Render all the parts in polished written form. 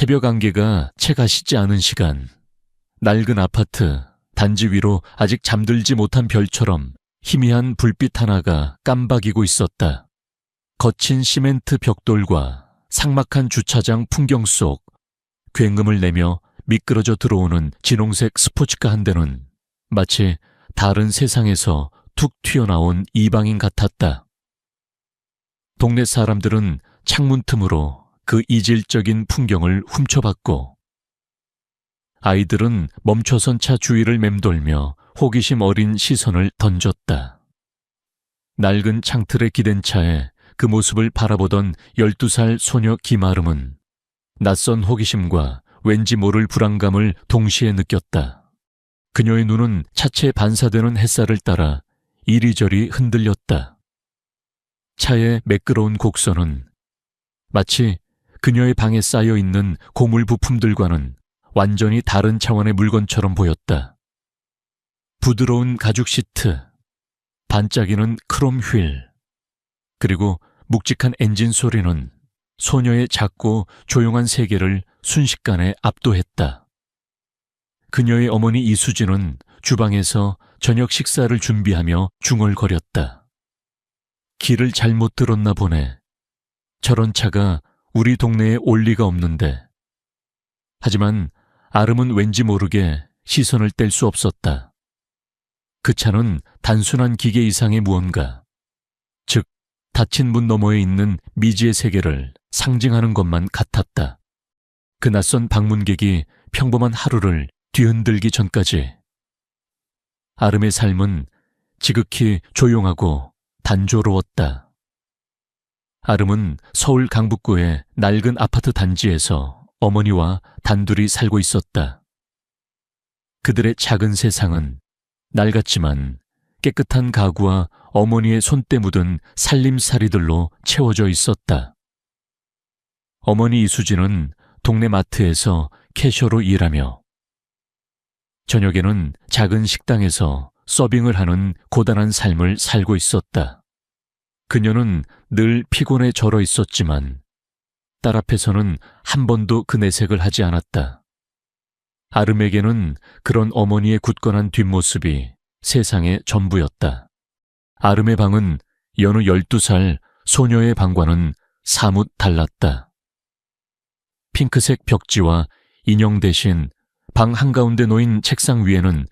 새벽 안개가 채 가시지 않은 시간, 낡은 아파트, 단지 위로 아직 잠들지 못한 별처럼 희미한 불빛 하나가 깜박이고 있었다. 거친 시멘트 벽돌과 삭막한 주차장 풍경 속 굉음을 내며 미끄러져 들어오는 진홍색 스포츠카 한 대는 마치 다른 세상에서 툭 튀어나온 이방인 같았다. 동네 사람들은 창문 틈으로 그 이질적인 풍경을 훔쳐봤고, 아이들은 멈춰선 차 주위를 맴돌며 호기심 어린 시선을 던졌다. 낡은 창틀에 기댄 차에 그 모습을 바라보던 12살 소녀 김아름은 낯선 호기심과 왠지 모를 불안감을 동시에 느꼈다. 그녀의 눈은 차체에 반사되는 햇살을 따라 이리저리 흔들렸다. 차의 매끄러운 곡선은 마치 그녀의 방에 쌓여있는 고물 부품들과는 완전히 다른 차원의 물건처럼 보였다. 부드러운 가죽 시트, 반짝이는 크롬 휠, 그리고 묵직한 엔진 소리는 소녀의 작고 조용한 세계를 순식간에 압도했다. 그녀의 어머니 이수진은 주방에서 저녁 식사를 준비하며 중얼거렸다. 길을 잘못 들었나 보네. 저런 차가 우리 동네에 올 리가 없는데. 하지만 아름은 왠지 모르게 시선을 뗄 수 없었다. 그 차는 단순한 기계 이상의 무언가, 즉 닫힌 문 너머에 있는 미지의 세계를 상징하는 것만 같았다. 그 낯선 방문객이 평범한 하루를 뒤흔들기 전까지 아름의 삶은 지극히 조용하고 단조로웠다. 아름은 서울 강북구의 낡은 아파트 단지에서 어머니와 단둘이 살고 있었다. 그들의 작은 세상은 낡았지만 깨끗한 가구와 어머니의 손때 묻은 살림살이들로 채워져 있었다. 어머니 이수진은 동네 마트에서 캐셔로 일하며 저녁에는 작은 식당에서 서빙을 하는 고단한 삶을 살고 있었다. 그녀는 늘 피곤에 절어 있었지만 딸 앞에서는 한 번도 그 내색을 하지 않았다. 아름에게는 그런 어머니의 굳건한 뒷모습이 세상의 전부였다. 아름의 방은 여느 12살 소녀의 방과는 사뭇 달랐다. 핑크색 벽지와 인형 대신 방 한가운데 놓인 책상 위에는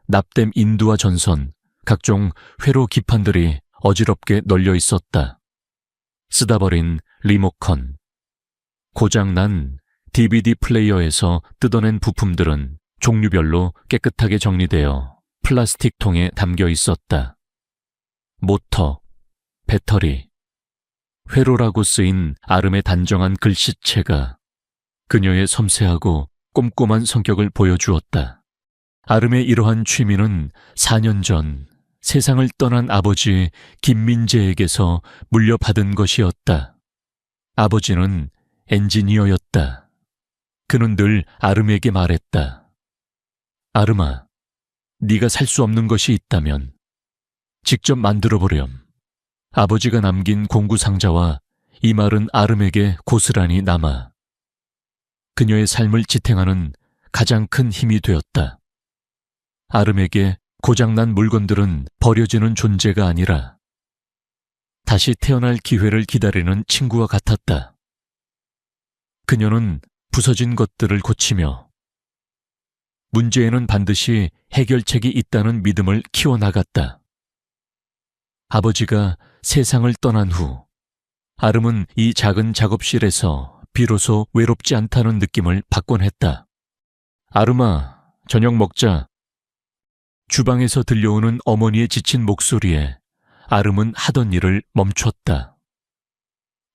납땜 인두와 전선, 각종 회로 기판들이 어지럽게 널려 있었다. 쓰다 버린 리모컨, 고장난 DVD 플레이어에서 뜯어낸 부품들은 종류별로 깨끗하게 정리되어 플라스틱 통에 담겨 있었다. 모터, 배터리, 회로라고 쓰인 아름의 단정한 글씨체가 그녀의 섬세하고 꼼꼼한 성격을 보여주었다. 아름의 이러한 취미는 4년 전 세상을 떠난 아버지 김민재에게서 물려받은 것이었다. 아버지는 엔지니어였다. 그는 늘 아름에게 말했다. 아름아, 네가 살 수 없는 것이 있다면 직접 만들어 보렴. 아버지가 남긴 공구 상자와 이 말은 아름에게 고스란히 남아 그녀의 삶을 지탱하는 가장 큰 힘이 되었다. 아름에게 고장난 물건들은 버려지는 존재가 아니라 다시 태어날 기회를 기다리는 친구와 같았다. 그녀는 부서진 것들을 고치며 문제에는 반드시 해결책이 있다는 믿음을 키워나갔다. 아버지가 세상을 떠난 후 아름은 이 작은 작업실에서 비로소 외롭지 않다는 느낌을 받곤 했다. 아름아, 저녁 먹자. 주방에서 들려오는 어머니의 지친 목소리에 아름은 하던 일을 멈췄다.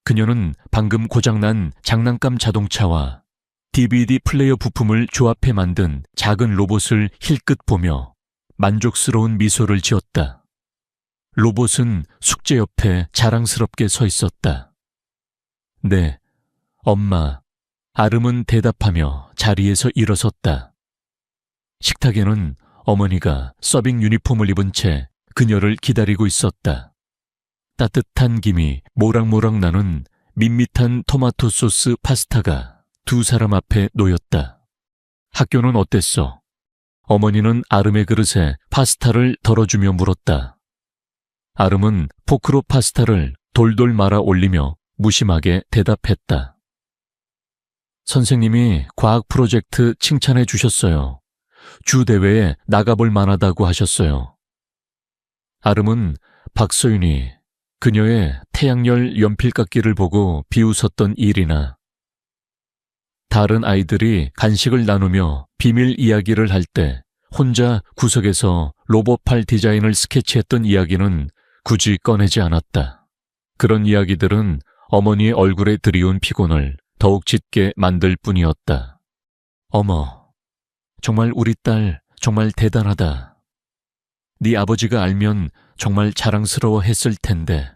그녀는 방금 고장난 장난감 자동차와 DVD 플레이어 부품을 조합해 만든 작은 로봇을 힐끗 보며 만족스러운 미소를 지었다. 로봇은 숙제 옆에 자랑스럽게 서 있었다. 네, 엄마. 아름은 대답하며 자리에서 일어섰다. 식탁에는 어머니가 서빙 유니폼을 입은 채 그녀를 기다리고 있었다. 따뜻한 김이 모락모락 나는 밋밋한 토마토 소스 파스타가 두 사람 앞에 놓였다. 학교는 어땠어? 어머니는 아름의 그릇에 파스타를 덜어주며 물었다. 아름은 포크로 파스타를 돌돌 말아 올리며 무심하게 대답했다. 선생님이 과학 프로젝트 칭찬해 주셨어요. 주 대회에 나가볼 만하다고 하셨어요. 아름은 박서윤이 그녀의 태양열 연필깎이를 보고 비웃었던 일이나 다른 아이들이 간식을 나누며 비밀 이야기를 할 때 혼자 구석에서 로봇팔 디자인을 스케치했던 이야기는 굳이 꺼내지 않았다. 그런 이야기들은 어머니의 얼굴에 드리운 피곤을 더욱 짙게 만들 뿐이었다. 어머, 정말 우리 딸 정말 대단하다. 네 아버지가 알면 정말 자랑스러워했을 텐데.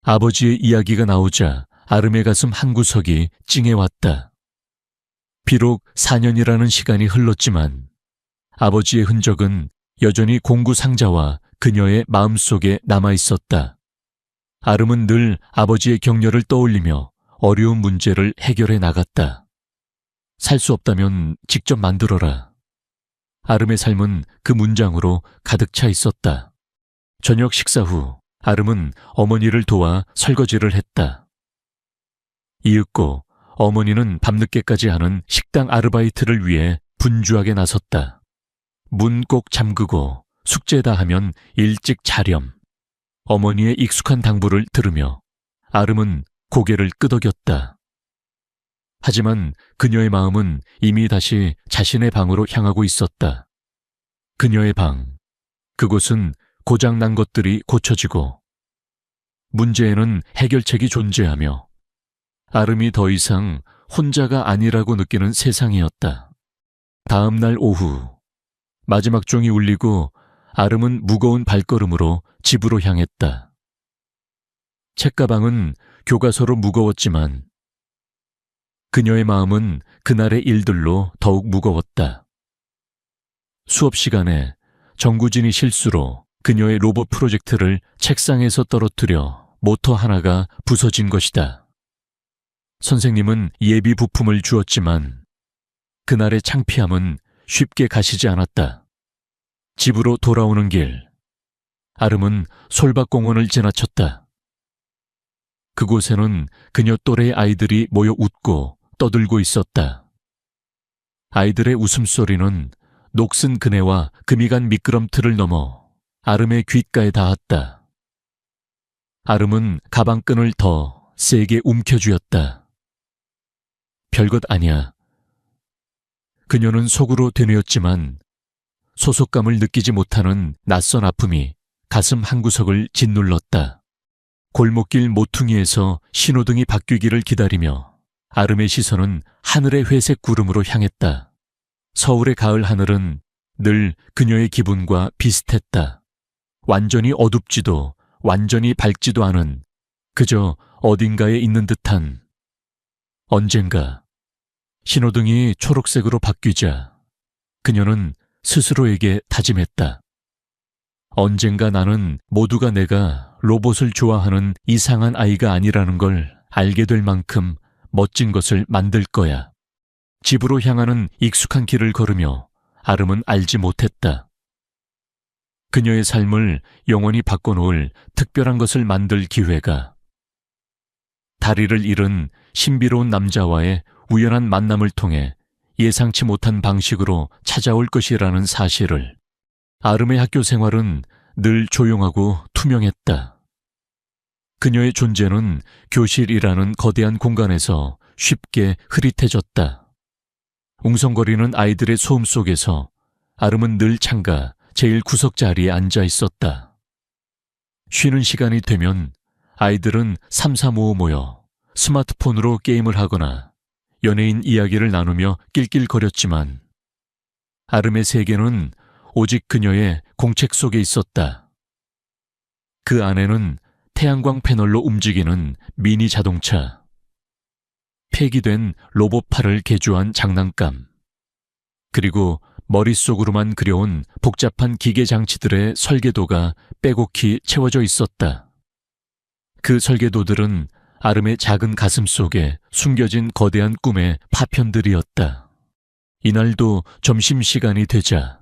아버지의 이야기가 나오자 아름의 가슴 한구석이 찡해왔다. 비록 4년이라는 시간이 흘렀지만 아버지의 흔적은 여전히 공구 상자와 그녀의 마음속에 남아있었다. 아름은 늘 아버지의 격려를 떠올리며 어려운 문제를 해결해 나갔다. 살 수 없다면 직접 만들어라. 아름의 삶은 그 문장으로 가득 차 있었다. 저녁 식사 후 아름은 어머니를 도와 설거지를 했다. 이윽고 어머니는 밤늦게까지 하는 식당 아르바이트를 위해 분주하게 나섰다. 문 꼭 잠그고 숙제 다 하면 일찍 자렴. 어머니의 익숙한 당부를 들으며 아름은 고개를 끄덕였다. 하지만 그녀의 마음은 이미 다시 자신의 방으로 향하고 있었다. 그녀의 방, 그곳은 고장난 것들이 고쳐지고 문제에는 해결책이 존재하며 아름이 더 이상 혼자가 아니라고 느끼는 세상이었다. 다음 날 오후 마지막 종이 울리고 아름은 무거운 발걸음으로 집으로 향했다. 책가방은 교과서로 무거웠지만 그녀의 마음은 그날의 일들로 더욱 무거웠다. 수업 시간에 정구진이 실수로 그녀의 로봇 프로젝트를 책상에서 떨어뜨려 모터 하나가 부서진 것이다. 선생님은 예비 부품을 주었지만 그날의 창피함은 쉽게 가시지 않았다. 집으로 돌아오는 길, 아름은 솔밭공원을 지나쳤다. 그곳에는 그녀 또래의 아이들이 모여 웃고 떠들고 있었다. 아이들의 웃음소리는 녹슨 그네와 금이 간 미끄럼틀을 넘어 아름의 귓가에 닿았다. 아름은 가방끈을 더 세게 움켜쥐었다. 별것 아니야. 그녀는 속으로 되뇌었지만 소속감을 느끼지 못하는 낯선 아픔이 가슴 한구석을 짓눌렀다. 골목길 모퉁이에서 신호등이 바뀌기를 기다리며 아름의 시선은 하늘의 회색 구름으로 향했다. 서울의 가을 하늘은 늘 그녀의 기분과 비슷했다. 완전히 어둡지도 완전히 밝지도 않은 그저 어딘가에 있는 듯한. 언젠가 신호등이 초록색으로 바뀌자 그녀는 스스로에게 다짐했다. 언젠가 나는 모두가 내가 로봇을 좋아하는 이상한 아이가 아니라는 걸 알게 될 만큼 멋진 것을 만들 거야. 집으로 향하는 익숙한 길을 걸으며 아름은 알지 못했다. 그녀의 삶을 영원히 바꿔놓을 특별한 것을 만들 기회가 다리를 잃은 신비로운 남자와의 우연한 만남을 통해 예상치 못한 방식으로 찾아올 것이라는 사실을. 아름의 학교 생활은 늘 조용하고 투명했다. 그녀의 존재는 교실이라는 거대한 공간에서 쉽게 흐릿해졌다. 웅성거리는 아이들의 소음 속에서 아름은 늘 창가 제일 구석 자리에 앉아 있었다. 쉬는 시간이 되면 아이들은 삼삼오오 모여 스마트폰으로 게임을 하거나 연예인 이야기를 나누며 낄낄거렸지만 아름의 세계는 오직 그녀의 공책 속에 있었다. 그 안에는 태양광 패널로 움직이는 미니 자동차, 폐기된 로봇팔을 개조한 장난감, 그리고 머릿속으로만 그려온 복잡한 기계 장치들의 설계도가 빼곡히 채워져 있었다. 그 설계도들은 아름의 작은 가슴 속에 숨겨진 거대한 꿈의 파편들이었다. 이날도 점심시간이 되자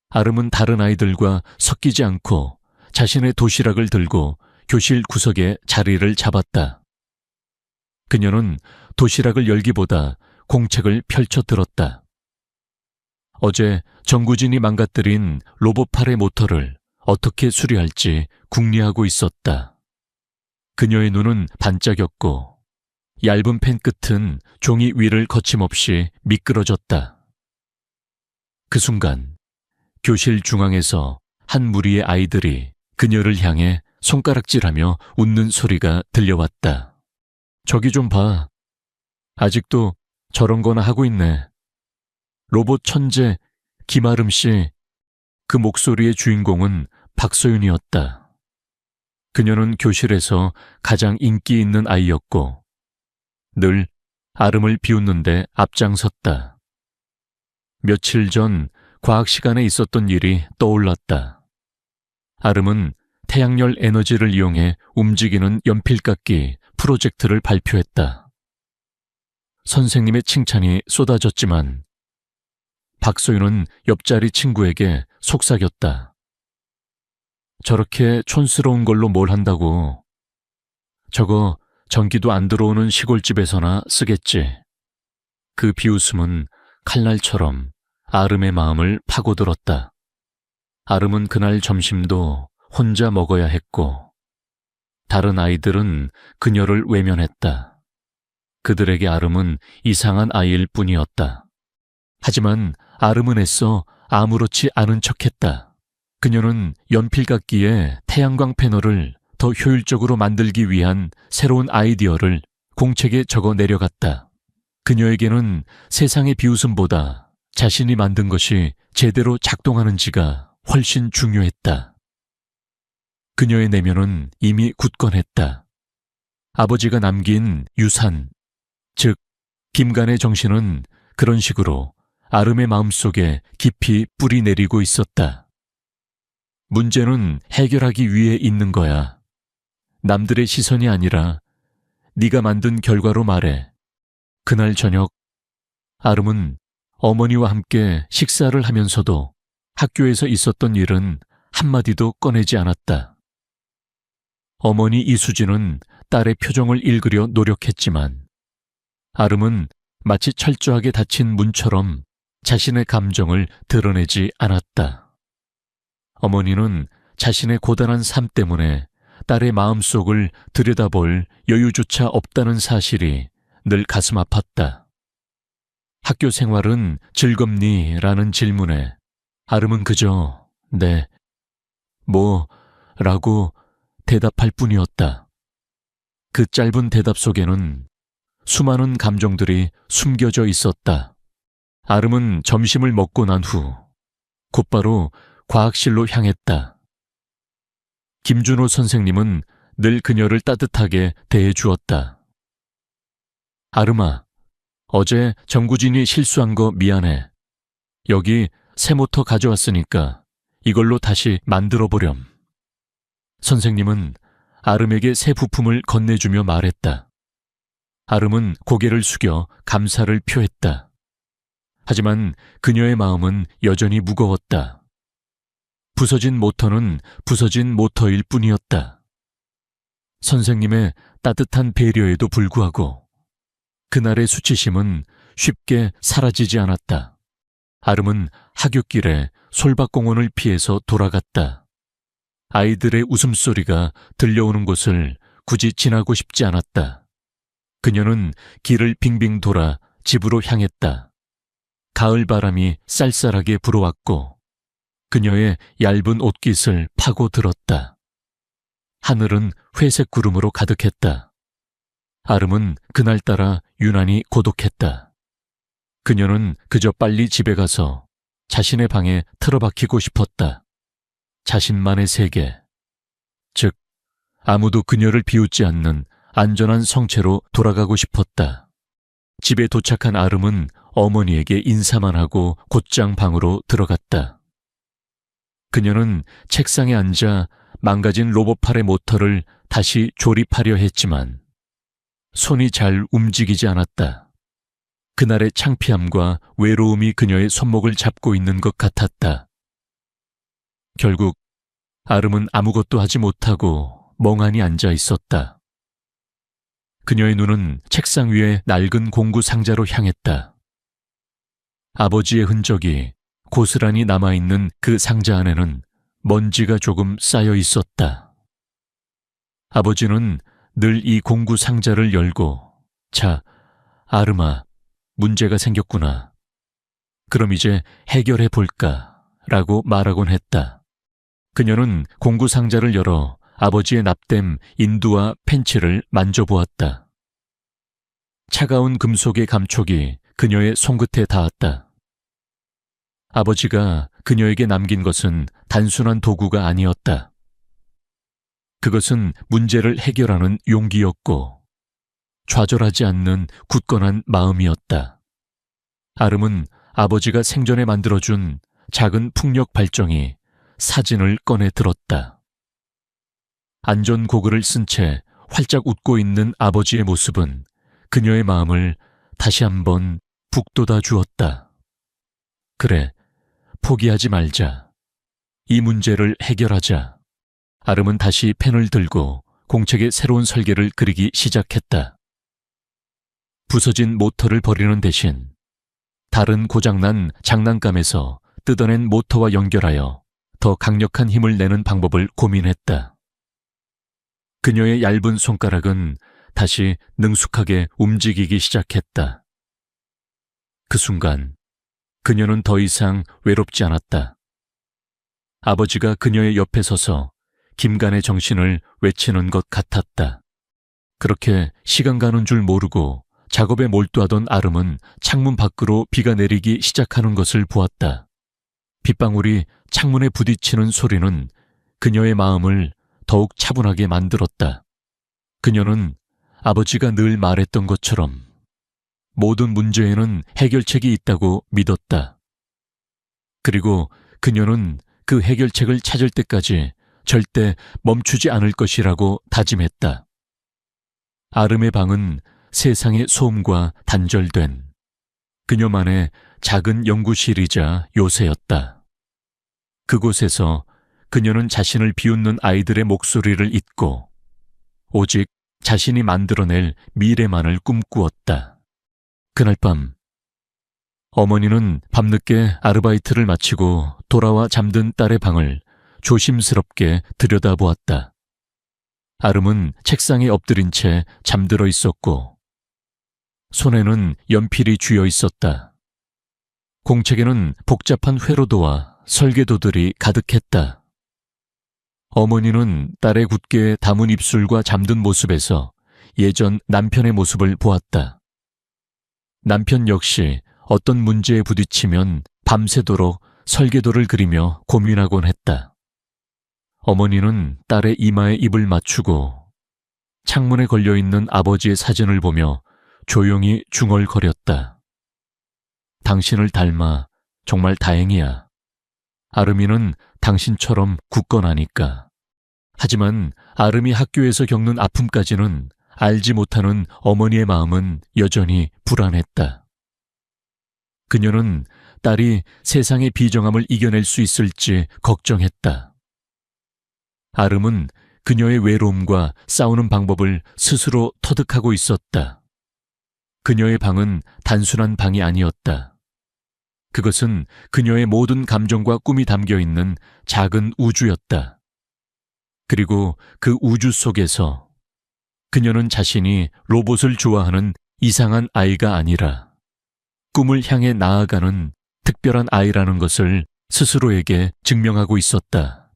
아름은 다른 아이들과 섞이지 않고 자신의 도시락을 들고 교실 구석에 자리를 잡았다. 그녀는 도시락을 열기보다 공책을 펼쳐 들었다. 어제 정구진이 망가뜨린 로봇팔의 모터를 어떻게 수리할지 궁리하고 있었다. 그녀의 눈은 반짝였고 얇은 펜 끝은 종이 위를 거침없이 미끄러졌다. 그 순간 교실 중앙에서 한 무리의 아이들이 그녀를 향해 손가락질하며 웃는 소리가 들려왔다. 저기 좀 봐. 아직도 저런 거나 하고 있네. 로봇 천재 김아름 씨. 그 목소리의 주인공은 박소윤이었다. 그녀는 교실에서 가장 인기 있는 아이였고 늘 아름을 비웃는데 앞장섰다. 며칠 전 과학 시간에 있었던 일이 떠올랐다. 아름은 태양열 에너지를 이용해 움직이는 연필깎이 프로젝트를 발표했다. 선생님의 칭찬이 쏟아졌지만 박소윤은 옆자리 친구에게 속삭였다. 저렇게 촌스러운 걸로 뭘 한다고. 저거 전기도 안 들어오는 시골집에서나 쓰겠지. 그 비웃음은 칼날처럼 아름의 마음을 파고들었다. 아름은 그날 점심도 혼자 먹어야 했고 다른 아이들은 그녀를 외면했다. 그들에게 아름은 이상한 아이일 뿐이었다. 하지만 아름은 애써 아무렇지 않은 척했다. 그녀는 연필깎이에 태양광 패널을 더 효율적으로 만들기 위한 새로운 아이디어를 공책에 적어 내려갔다. 그녀에게는 세상의 비웃음보다 자신이 만든 것이 제대로 작동하는지가 훨씬 중요했다. 그녀의 내면은 이미 굳건했다. 아버지가 남긴 유산, 즉 김간의 정신은 그런 식으로 아름의 마음속에 깊이 뿌리 내리고 있었다. 문제는 해결하기 위해 있는 거야. 남들의 시선이 아니라 네가 만든 결과로 말해. 그날 저녁 아름은 어머니와 함께 식사를 하면서도 학교에서 있었던 일은 한마디도 꺼내지 않았다. 어머니 이수진은 딸의 표정을 읽으려 노력했지만 아름은 마치 철저하게 닫힌 문처럼 자신의 감정을 드러내지 않았다. 어머니는 자신의 고단한 삶 때문에 딸의 마음속을 들여다볼 여유조차 없다는 사실이 늘 가슴 아팠다. 학교 생활은 즐겁니? 라는 질문에 아름은 그저 네, 뭐 라고 대답할 뿐이었다. 그 짧은 대답 속에는 수많은 감정들이 숨겨져 있었다. 아름은 점심을 먹고 난 후 곧바로 과학실로 향했다. 김준호 선생님은 늘 그녀를 따뜻하게 대해주었다. 아름아, 어제 정구진이 실수한 거 미안해. 여기 새 모터 가져왔으니까 이걸로 다시 만들어 보렴. 선생님은 아름에게 새 부품을 건네주며 말했다. 아름은 고개를 숙여 감사를 표했다. 하지만 그녀의 마음은 여전히 무거웠다. 부서진 모터는 부서진 모터일 뿐이었다. 선생님의 따뜻한 배려에도 불구하고 그날의 수치심은 쉽게 사라지지 않았다. 아름은 하굣길에 솔밭공원을 피해서 돌아갔다. 아이들의 웃음소리가 들려오는 곳을 굳이 지나고 싶지 않았다. 그녀는 길을 빙빙 돌아 집으로 향했다. 가을 바람이 쌀쌀하게 불어왔고 그녀의 얇은 옷깃을 파고들었다. 하늘은 회색 구름으로 가득했다. 아름은 그날따라 유난히 고독했다. 그녀는 그저 빨리 집에 가서 자신의 방에 틀어박히고 싶었다. 자신만의 세계, 즉 아무도 그녀를 비웃지 않는 안전한 성체로 돌아가고 싶었다. 집에 도착한 아름은 어머니에게 인사만 하고 곧장 방으로 들어갔다. 그녀는 책상에 앉아 망가진 로봇팔의 모터를 다시 조립하려 했지만 손이 잘 움직이지 않았다. 그날의 창피함과 외로움이 그녀의 손목을 잡고 있는 것 같았다. 결국 아름은 아무것도 하지 못하고 멍하니 앉아 있었다. 그녀의 눈은 책상 위에 낡은 공구 상자로 향했다. 아버지의 흔적이 고스란히 남아있는 그 상자 안에는 먼지가 조금 쌓여 있었다. 아버지는 늘 이 공구 상자를 열고 자, 아름아, 문제가 생겼구나. 그럼 이제 해결해 볼까? 라고 말하곤 했다. 그녀는 공구 상자를 열어 아버지의 납땜 인두와 펜치를 만져보았다. 차가운 금속의 감촉이 그녀의 손끝에 닿았다. 아버지가 그녀에게 남긴 것은 단순한 도구가 아니었다. 그것은 문제를 해결하는 용기였고 좌절하지 않는 굳건한 마음이었다. 아름은 아버지가 생전에 만들어준 작은 풍력 발정이 사진을 꺼내 들었다. 안전 고글을 쓴 채 활짝 웃고 있는 아버지의 모습은 그녀의 마음을 다시 한번 북돋아 주었다. 그래, 포기하지 말자. 이 문제를 해결하자. 아름은 다시 펜을 들고 공책에 새로운 설계를 그리기 시작했다. 부서진 모터를 버리는 대신 다른 고장난 장난감에서 뜯어낸 모터와 연결하여 더 강력한 힘을 내는 방법을 고민했다. 그녀의 얇은 손가락은 다시 능숙하게 움직이기 시작했다. 그 순간 그녀는 더 이상 외롭지 않았다. 아버지가 그녀의 옆에 서서 김간의 정신을 외치는 것 같았다. 그렇게 시간 가는 줄 모르고 작업에 몰두하던 아름은 창문 밖으로 비가 내리기 시작하는 것을 보았다. 빗방울이 창문에 부딪히는 소리는 그녀의 마음을 더욱 차분하게 만들었다. 그녀는 아버지가 늘 말했던 것처럼 모든 문제에는 해결책이 있다고 믿었다. 그리고 그녀는 그 해결책을 찾을 때까지 절대 멈추지 않을 것이라고 다짐했다. 아름의 방은 세상의 소음과 단절된 그녀만의 작은 연구실이자 요새였다. 그곳에서 그녀는 자신을 비웃는 아이들의 목소리를 잊고 오직 자신이 만들어낼 미래만을 꿈꾸었다. 그날 밤 어머니는 밤늦게 아르바이트를 마치고 돌아와 잠든 딸의 방을 조심스럽게 들여다보았다. 아름은 책상에 엎드린 채 잠들어 있었고 손에는 연필이 쥐어 있었다. 공책에는 복잡한 회로도와 설계도들이 가득했다. 어머니는 딸의 굳게 담은 입술과 잠든 모습에서 예전 남편의 모습을 보았다. 남편 역시 어떤 문제에 부딪히면 밤새도록 설계도를 그리며 고민하곤 했다. 어머니는 딸의 이마에 입을 맞추고 창문에 걸려있는 아버지의 사진을 보며 조용히 중얼거렸다. 당신을 닮아 정말 다행이야. 아름이는 당신처럼 굳건하니까. 하지만 아름이 학교에서 겪는 아픔까지는 알지 못하는 어머니의 마음은 여전히 불안했다. 그녀는 딸이 세상의 비정함을 이겨낼 수 있을지 걱정했다. 아름은 그녀의 외로움과 싸우는 방법을 스스로 터득하고 있었다. 그녀의 방은 단순한 방이 아니었다. 그것은 그녀의 모든 감정과 꿈이 담겨 있는 작은 우주였다. 그리고 그 우주 속에서 그녀는 자신이 로봇을 좋아하는 이상한 아이가 아니라 꿈을 향해 나아가는 특별한 아이라는 것을 스스로에게 증명하고 있었다.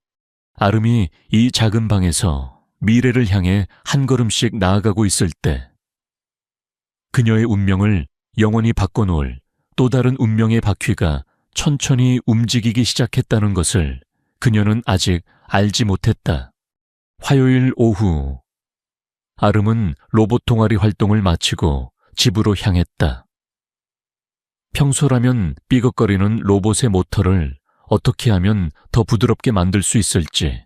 아름이 이 작은 방에서 미래를 향해 한 걸음씩 나아가고 있을 때 그녀의 운명을 영원히 바꿔놓을 또 다른 운명의 바퀴가 천천히 움직이기 시작했다는 것을 그녀는 아직 알지 못했다. 화요일 오후 아름은 로봇 동아리 활동을 마치고 집으로 향했다. 평소라면 삐걱거리는 로봇의 모터를 어떻게 하면 더 부드럽게 만들 수 있을지,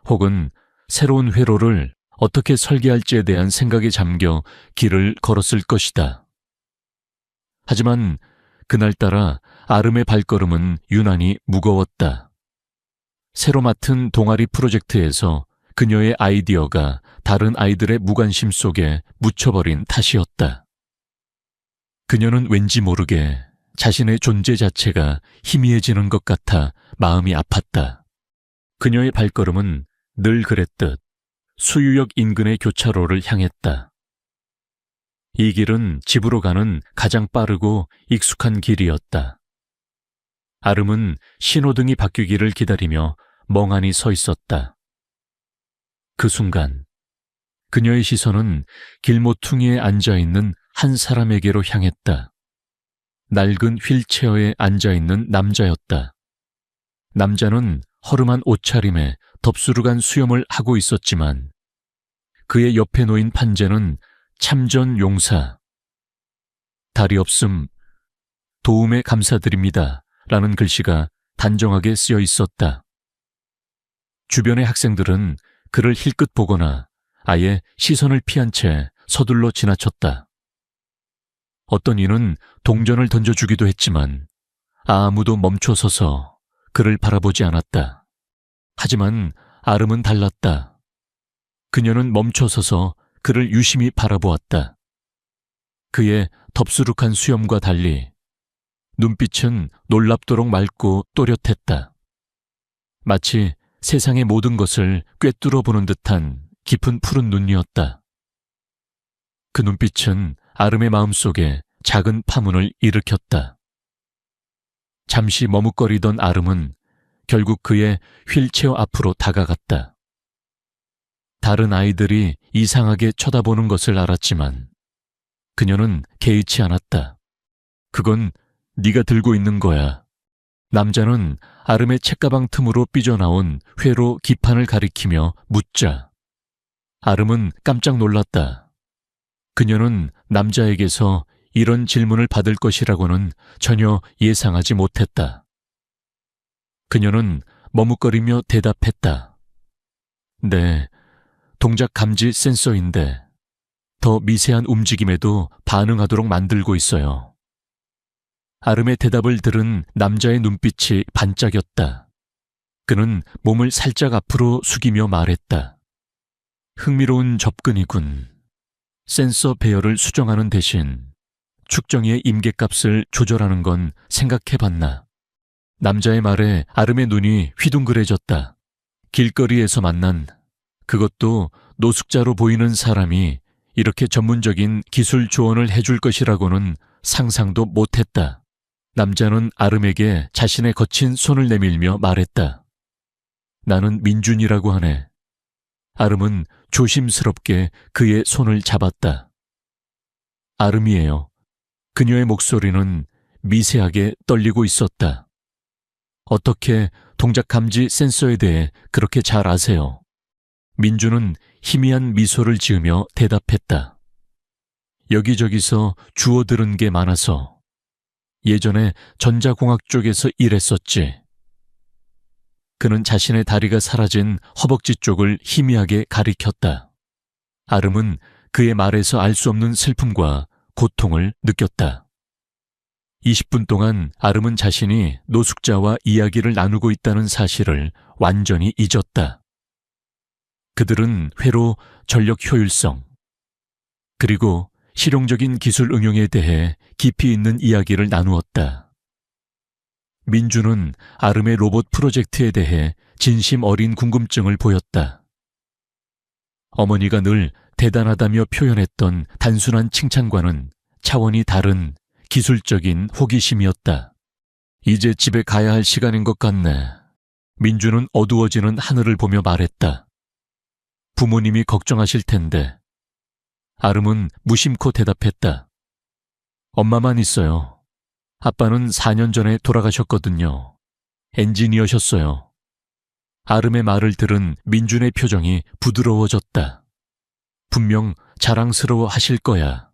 혹은 새로운 회로를 어떻게 설계할지에 대한 생각에 잠겨 길을 걸었을 것이다. 하지만 그날따라 아름의 발걸음은 유난히 무거웠다. 새로 맡은 동아리 프로젝트에서 그녀의 아이디어가 다른 아이들의 무관심 속에 묻혀버린 탓이었다. 그녀는 왠지 모르게 자신의 존재 자체가 희미해지는 것 같아 마음이 아팠다. 그녀의 발걸음은 늘 그랬듯 수유역 인근의 교차로를 향했다. 이 길은 집으로 가는 가장 빠르고 익숙한 길이었다. 아름은 신호등이 바뀌기를 기다리며 멍하니 서 있었다. 그 순간 그녀의 시선은 길모퉁이에 앉아있는 한 사람에게로 향했다. 낡은 휠체어에 앉아있는 남자였다. 남자는 허름한 옷차림에 덥수룩한 수염을 하고 있었지만 그의 옆에 놓인 판재는 참전 용사. 다리 없음, 도움에 감사드립니다. 라는 글씨가 단정하게 쓰여 있었다. 주변의 학생들은 그를 힐끗 보거나 아예 시선을 피한 채 서둘러 지나쳤다. 어떤 이는 동전을 던져주기도 했지만 아무도 멈춰서서 그를 바라보지 않았다. 하지만 아름은 달랐다. 그녀는 멈춰서서 그를 유심히 바라보았다. 그의 덥수룩한 수염과 달리 눈빛은 놀랍도록 맑고 또렷했다. 마치 세상의 모든 것을 꿰뚫어 보는 듯한 깊은 푸른 눈이었다. 그 눈빛은 아름의 마음속에 작은 파문을 일으켰다. 잠시 머뭇거리던 아름은 결국 그의 휠체어 앞으로 다가갔다. 다른 아이들이 이상하게 쳐다보는 것을 알았지만 그녀는 개의치 않았다. 그건 네가 들고 있는 거야. 남자는 아름의 책가방 틈으로 삐져나온 회로 기판을 가리키며 묻자 아름은 깜짝 놀랐다. 그녀는 남자에게서 이런 질문을 받을 것이라고는 전혀 예상하지 못했다. 그녀는 머뭇거리며 대답했다. 네, 동작 감지 센서인데 더 미세한 움직임에도 반응하도록 만들고 있어요. 아름의 대답을 들은 남자의 눈빛이 반짝였다. 그는 몸을 살짝 앞으로 숙이며 말했다. 흥미로운 접근이군. 센서 배열을 수정하는 대신 축정이의 임계값을 조절하는 건 생각해봤나? 남자의 말에 아름의 눈이 휘둥그레졌다. 길거리에서 만난 그것도 노숙자로 보이는 사람이 이렇게 전문적인 기술 조언을 해줄 것이라고는 상상도 못했다. 남자는 아름에게 자신의 거친 손을 내밀며 말했다. 나는 민준이라고 하네. 아름은 조심스럽게 그의 손을 잡았다. 아름이에요. 그녀의 목소리는 미세하게 떨리고 있었다. 어떻게 동작 감지 센서에 대해 그렇게 잘 아세요? 민준은 희미한 미소를 지으며 대답했다. 여기저기서 주워들은 게 많아서 예전에 전자공학 쪽에서 일했었지. 그는 자신의 다리가 사라진 허벅지 쪽을 희미하게 가리켰다. 아름은 그의 말에서 알 수 없는 슬픔과 고통을 느꼈다. 20분 동안 아름은 자신이 노숙자와 이야기를 나누고 있다는 사실을 완전히 잊었다. 그들은 회로 전력 효율성, 그리고 실용적인 기술 응용에 대해 깊이 있는 이야기를 나누었다. 민주는 아름의 로봇 프로젝트에 대해 진심 어린 궁금증을 보였다. 어머니가 늘 대단하다며 표현했던 단순한 칭찬과는 차원이 다른 기술적인 호기심이었다. 이제 집에 가야 할 시간인 것 같네. 민주는 어두워지는 하늘을 보며 말했다. 부모님이 걱정하실 텐데. 아름은 무심코 대답했다. 엄마만 있어요. 아빠는 4년 전에 돌아가셨거든요. 엔지니어셨어요. 아름의 말을 들은 민준의 표정이 부드러워졌다. 분명 자랑스러워 하실 거야.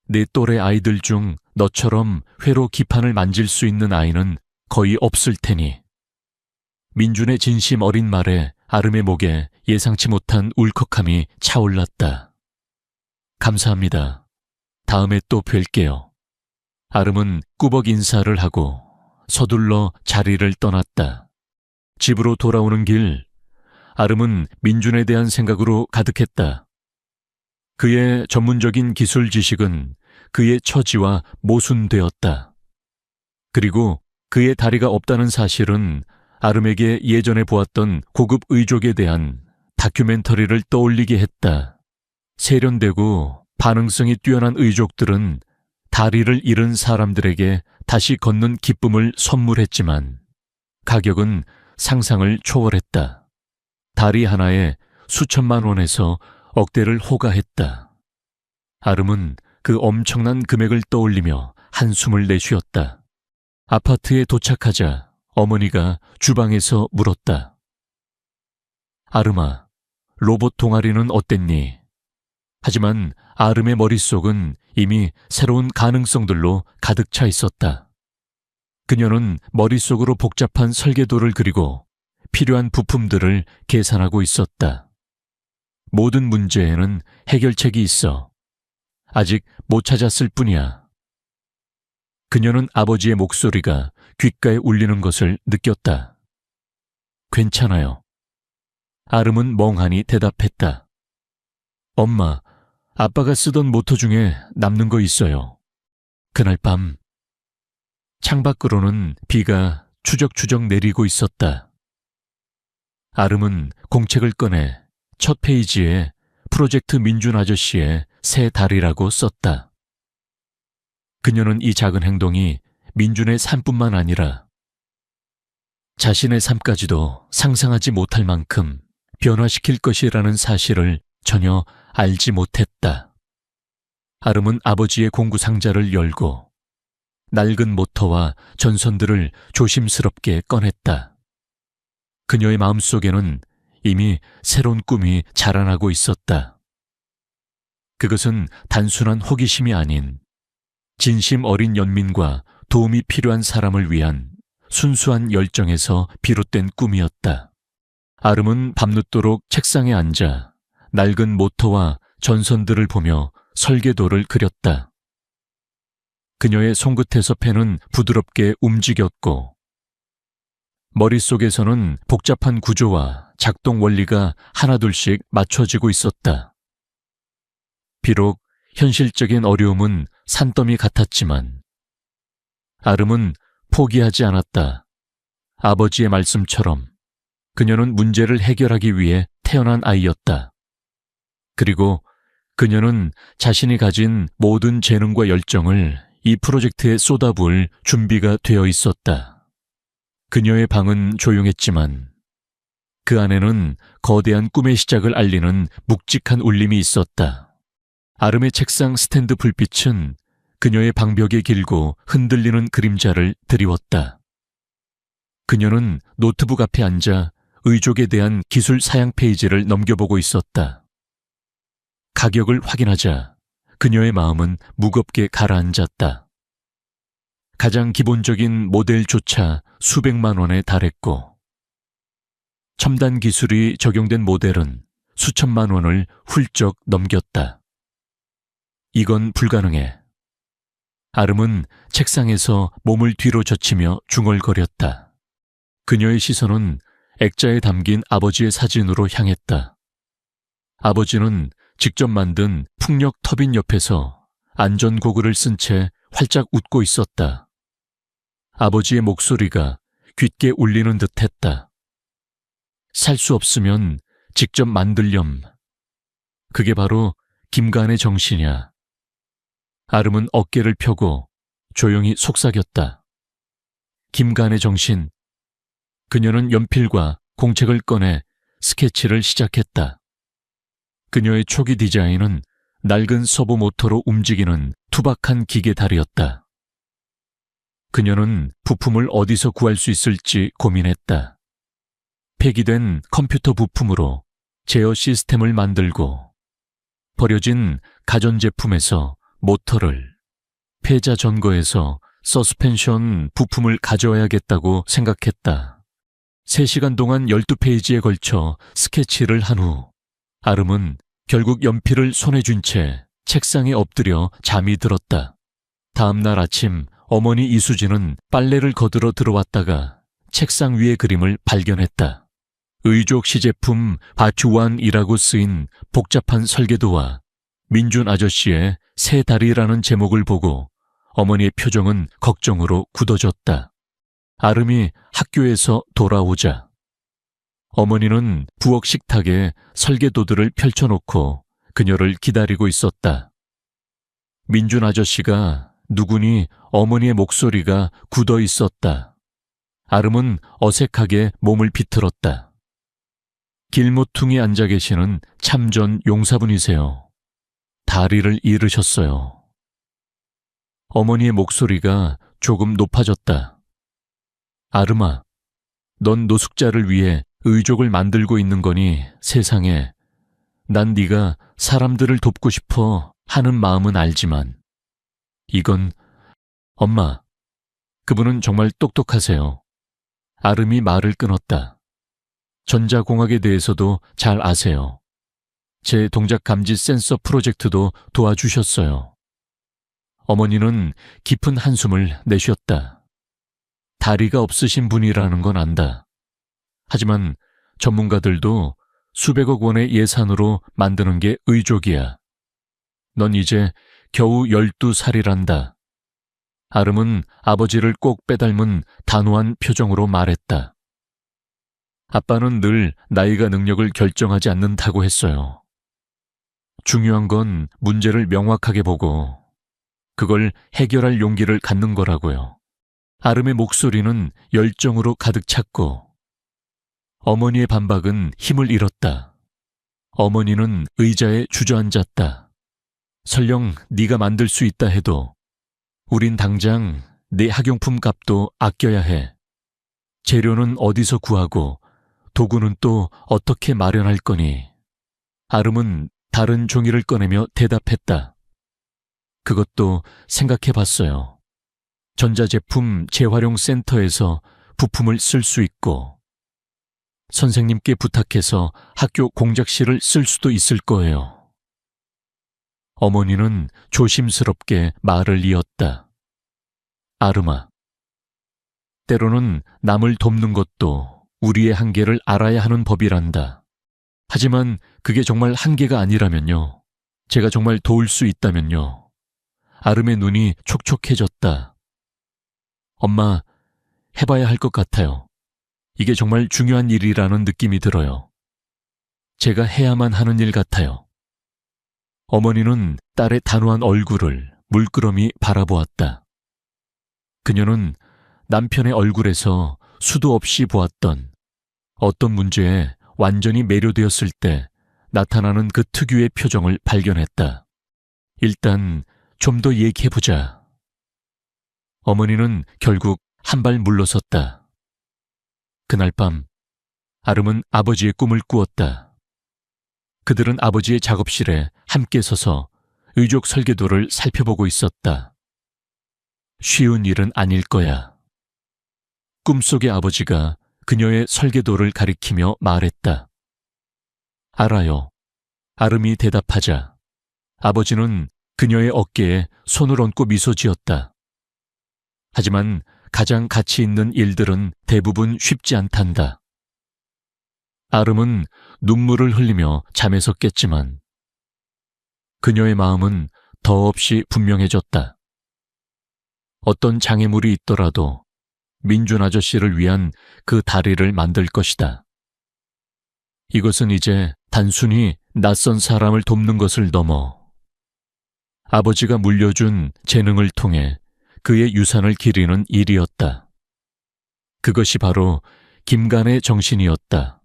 내 또래 아이들 중 너처럼 회로 기판을 만질 수 있는 아이는 거의 없을 테니. 민준의 진심 어린 말에 아름의 목에 예상치 못한 울컥함이 차올랐다. 감사합니다. 다음에 또 뵐게요. 아름은 꾸벅 인사를 하고 서둘러 자리를 떠났다. 집으로 돌아오는 길, 아름은 민준에 대한 생각으로 가득했다. 그의 전문적인 기술 지식은 그의 처지와 모순되었다. 그리고 그의 다리가 없다는 사실은 아름에게 예전에 보았던 고급 의족에 대한 다큐멘터리를 떠올리게 했다. 세련되고 반응성이 뛰어난 의족들은 다리를 잃은 사람들에게 다시 걷는 기쁨을 선물했지만 가격은 상상을 초월했다. 다리 하나에 수천만 원에서 억대를 호가했다. 아름은 그 엄청난 금액을 떠올리며 한숨을 내쉬었다. 아파트에 도착하자 어머니가 주방에서 물었다. 아름아, 로봇 동아리는 어땠니? 하지만 아름의 머릿속은 이미 새로운 가능성들로 가득 차 있었다. 그녀는 머릿속으로 복잡한 설계도를 그리고 필요한 부품들을 계산하고 있었다. 모든 문제에는 해결책이 있어. 아직 못 찾았을 뿐이야. 그녀는 아버지의 목소리가 귓가에 울리는 것을 느꼈다. 괜찮아요. 아름은 멍하니 대답했다. 엄마, 아빠가 쓰던 모터 중에 남는 거 있어요. 그날 밤 창밖으로는 비가 추적추적 내리고 있었다. 아름은 공책을 꺼내 첫 페이지에 프로젝트 민준 아저씨의 새 달이라고 썼다. 그녀는 이 작은 행동이 민준의 삶뿐만 아니라 자신의 삶까지도 상상하지 못할 만큼 변화시킬 것이라는 사실을 전혀 알지 못했다. 아름은 아버지의 공구 상자를 열고 낡은 모터와 전선들을 조심스럽게 꺼냈다. 그녀의 마음속에는 이미 새로운 꿈이 자라나고 있었다. 그것은 단순한 호기심이 아닌 진심 어린 연민과 도움이 필요한 사람을 위한 순수한 열정에서 비롯된 꿈이었다. 아름은 밤늦도록 책상에 앉아 낡은 모터와 전선들을 보며 설계도를 그렸다. 그녀의 손끝에서 펜은 부드럽게 움직였고 머릿속에서는 복잡한 구조와 작동 원리가 하나둘씩 맞춰지고 있었다. 비록 현실적인 어려움은 산더미 같았지만 아름은 포기하지 않았다. 아버지의 말씀처럼 그녀는 문제를 해결하기 위해 태어난 아이였다. 그리고 그녀는 자신이 가진 모든 재능과 열정을 이 프로젝트에 쏟아부을 준비가 되어 있었다. 그녀의 방은 조용했지만 그 안에는 거대한 꿈의 시작을 알리는 묵직한 울림이 있었다. 아름의 책상 스탠드 불빛은 그녀의 방벽에 길고 흔들리는 그림자를 드리웠다. 그녀는 노트북 앞에 앉아 의족에 대한 기술 사양 페이지를 넘겨보고 있었다. 가격을 확인하자 그녀의 마음은 무겁게 가라앉았다. 가장 기본적인 모델조차 수백만 원에 달했고 첨단 기술이 적용된 모델은 수천만 원을 훌쩍 넘겼다. 이건 불가능해. 아름은 책상에서 몸을 뒤로 젖히며 중얼거렸다. 그녀의 시선은 액자에 담긴 아버지의 사진으로 향했다. 아버지는 직접 만든 풍력 터빈 옆에서 안전고글을 쓴 채 활짝 웃고 있었다. 아버지의 목소리가 귓게 울리는 듯했다. 살 수 없으면 직접 만들렴. 그게 바로 김간의 정신이야. 아름은 어깨를 펴고 조용히 속삭였다. 김간의 정신. 그녀는 연필과 공책을 꺼내 스케치를 시작했다. 그녀의 초기 디자인은 낡은 서브 모터로 움직이는 투박한 기계 다리였다. 그녀는 부품을 어디서 구할 수 있을지 고민했다. 폐기된 컴퓨터 부품으로 제어 시스템을 만들고 버려진 가전제품에서 모터를, 폐자 전거에서 서스펜션 부품을 가져와야겠다고 생각했다. 3시간 동안 12페이지에 걸쳐 스케치를 한 후 아름은 결국 연필을 손에 쥔 채 책상에 엎드려 잠이 들었다. 다음 날 아침 어머니 이수진은 빨래를 거들어 들어왔다가 책상 위의 그림을 발견했다. 의족 시제품 바추완이라고 쓰인 복잡한 설계도와 민준 아저씨의 새 다리라는 제목을 보고 어머니의 표정은 걱정으로 굳어졌다. 아름이 학교에서 돌아오자 어머니는 부엌 식탁에 설계도들을 펼쳐놓고 그녀를 기다리고 있었다. 민준 아저씨가 누구니 어머니의 목소리가 굳어 있었다. 아름은 어색하게 몸을 비틀었다. 길모퉁이 앉아 계시는 참전 용사분이세요. 다리를 잃으셨어요. 어머니의 목소리가 조금 높아졌다. 아름아, 넌 노숙자를 위해 의족을 만들고 있는 거니 세상에. 난 네가 사람들을 돕고 싶어 하는 마음은 알지만 이건 엄마, 그분은 정말 똑똑하세요. 아름이 말을 끊었다. 전자공학에 대해서도 잘 아세요. 제 동작 감지 센서 프로젝트도 도와주셨어요. 어머니는 깊은 한숨을 내쉬었다. 다리가 없으신 분이라는 건 안다. 하지만 전문가들도 수백억 원의 예산으로 만드는 게 의족이야. 넌 이제 겨우 12살이란다. 아름은 아버지를 꼭 빼닮은 단호한 표정으로 말했다. 아빠는 늘 나이가 능력을 결정하지 않는다고 했어요. 중요한 건 문제를 명확하게 보고 그걸 해결할 용기를 갖는 거라고요. 아름의 목소리는 열정으로 가득 찼고 어머니의 반박은 힘을 잃었다. 어머니는 의자에 주저앉았다. 설령 네가 만들 수 있다 해도 우린 당장 내 학용품 값도 아껴야 해. 재료는 어디서 구하고 도구는 또 어떻게 마련할 거니? 아름은 다른 종이를 꺼내며 대답했다. 그것도 생각해 봤어요. 전자제품 재활용 센터에서 부품을 쓸 수 있고 선생님께 부탁해서 학교 공작실을 쓸 수도 있을 거예요. 어머니는 조심스럽게 말을 이었다. 아름아, 때로는 남을 돕는 것도 우리의 한계를 알아야 하는 법이란다. 하지만 그게 정말 한계가 아니라면요. 제가 정말 도울 수 있다면요. 아름의 눈이 촉촉해졌다. 엄마, 해봐야 할 것 같아요. 이게 정말 중요한 일이라는 느낌이 들어요. 제가 해야만 하는 일 같아요. 어머니는 딸의 단호한 얼굴을 물끄러미 바라보았다. 그녀는 남편의 얼굴에서 수도 없이 보았던 어떤 문제에 완전히 매료되었을 때 나타나는 그 특유의 표정을 발견했다. 일단 좀 더 얘기해보자. 어머니는 결국 한 발 물러섰다. 그날 밤 아름은 아버지의 꿈을 꾸었다. 그들은 아버지의 작업실에 함께 서서 의족 설계도를 살펴보고 있었다. 쉬운 일은 아닐 거야. 꿈속의 아버지가 그녀의 설계도를 가리키며 말했다. 알아요. 아름이 대답하자 아버지는 그녀의 어깨에 손을 얹고 미소 지었다. 하지만 가장 가치 있는 일들은 대부분 쉽지 않단다. 아름은 눈물을 흘리며 잠에서 깼지만 그녀의 마음은 더없이 분명해졌다. 어떤 장애물이 있더라도 민준 아저씨를 위한 그 다리를 만들 것이다. 이것은 이제 단순히 낯선 사람을 돕는 것을 넘어 아버지가 물려준 재능을 통해 그의 유산을 기리는 일이었다. 그것이 바로 김간의 정신이었다.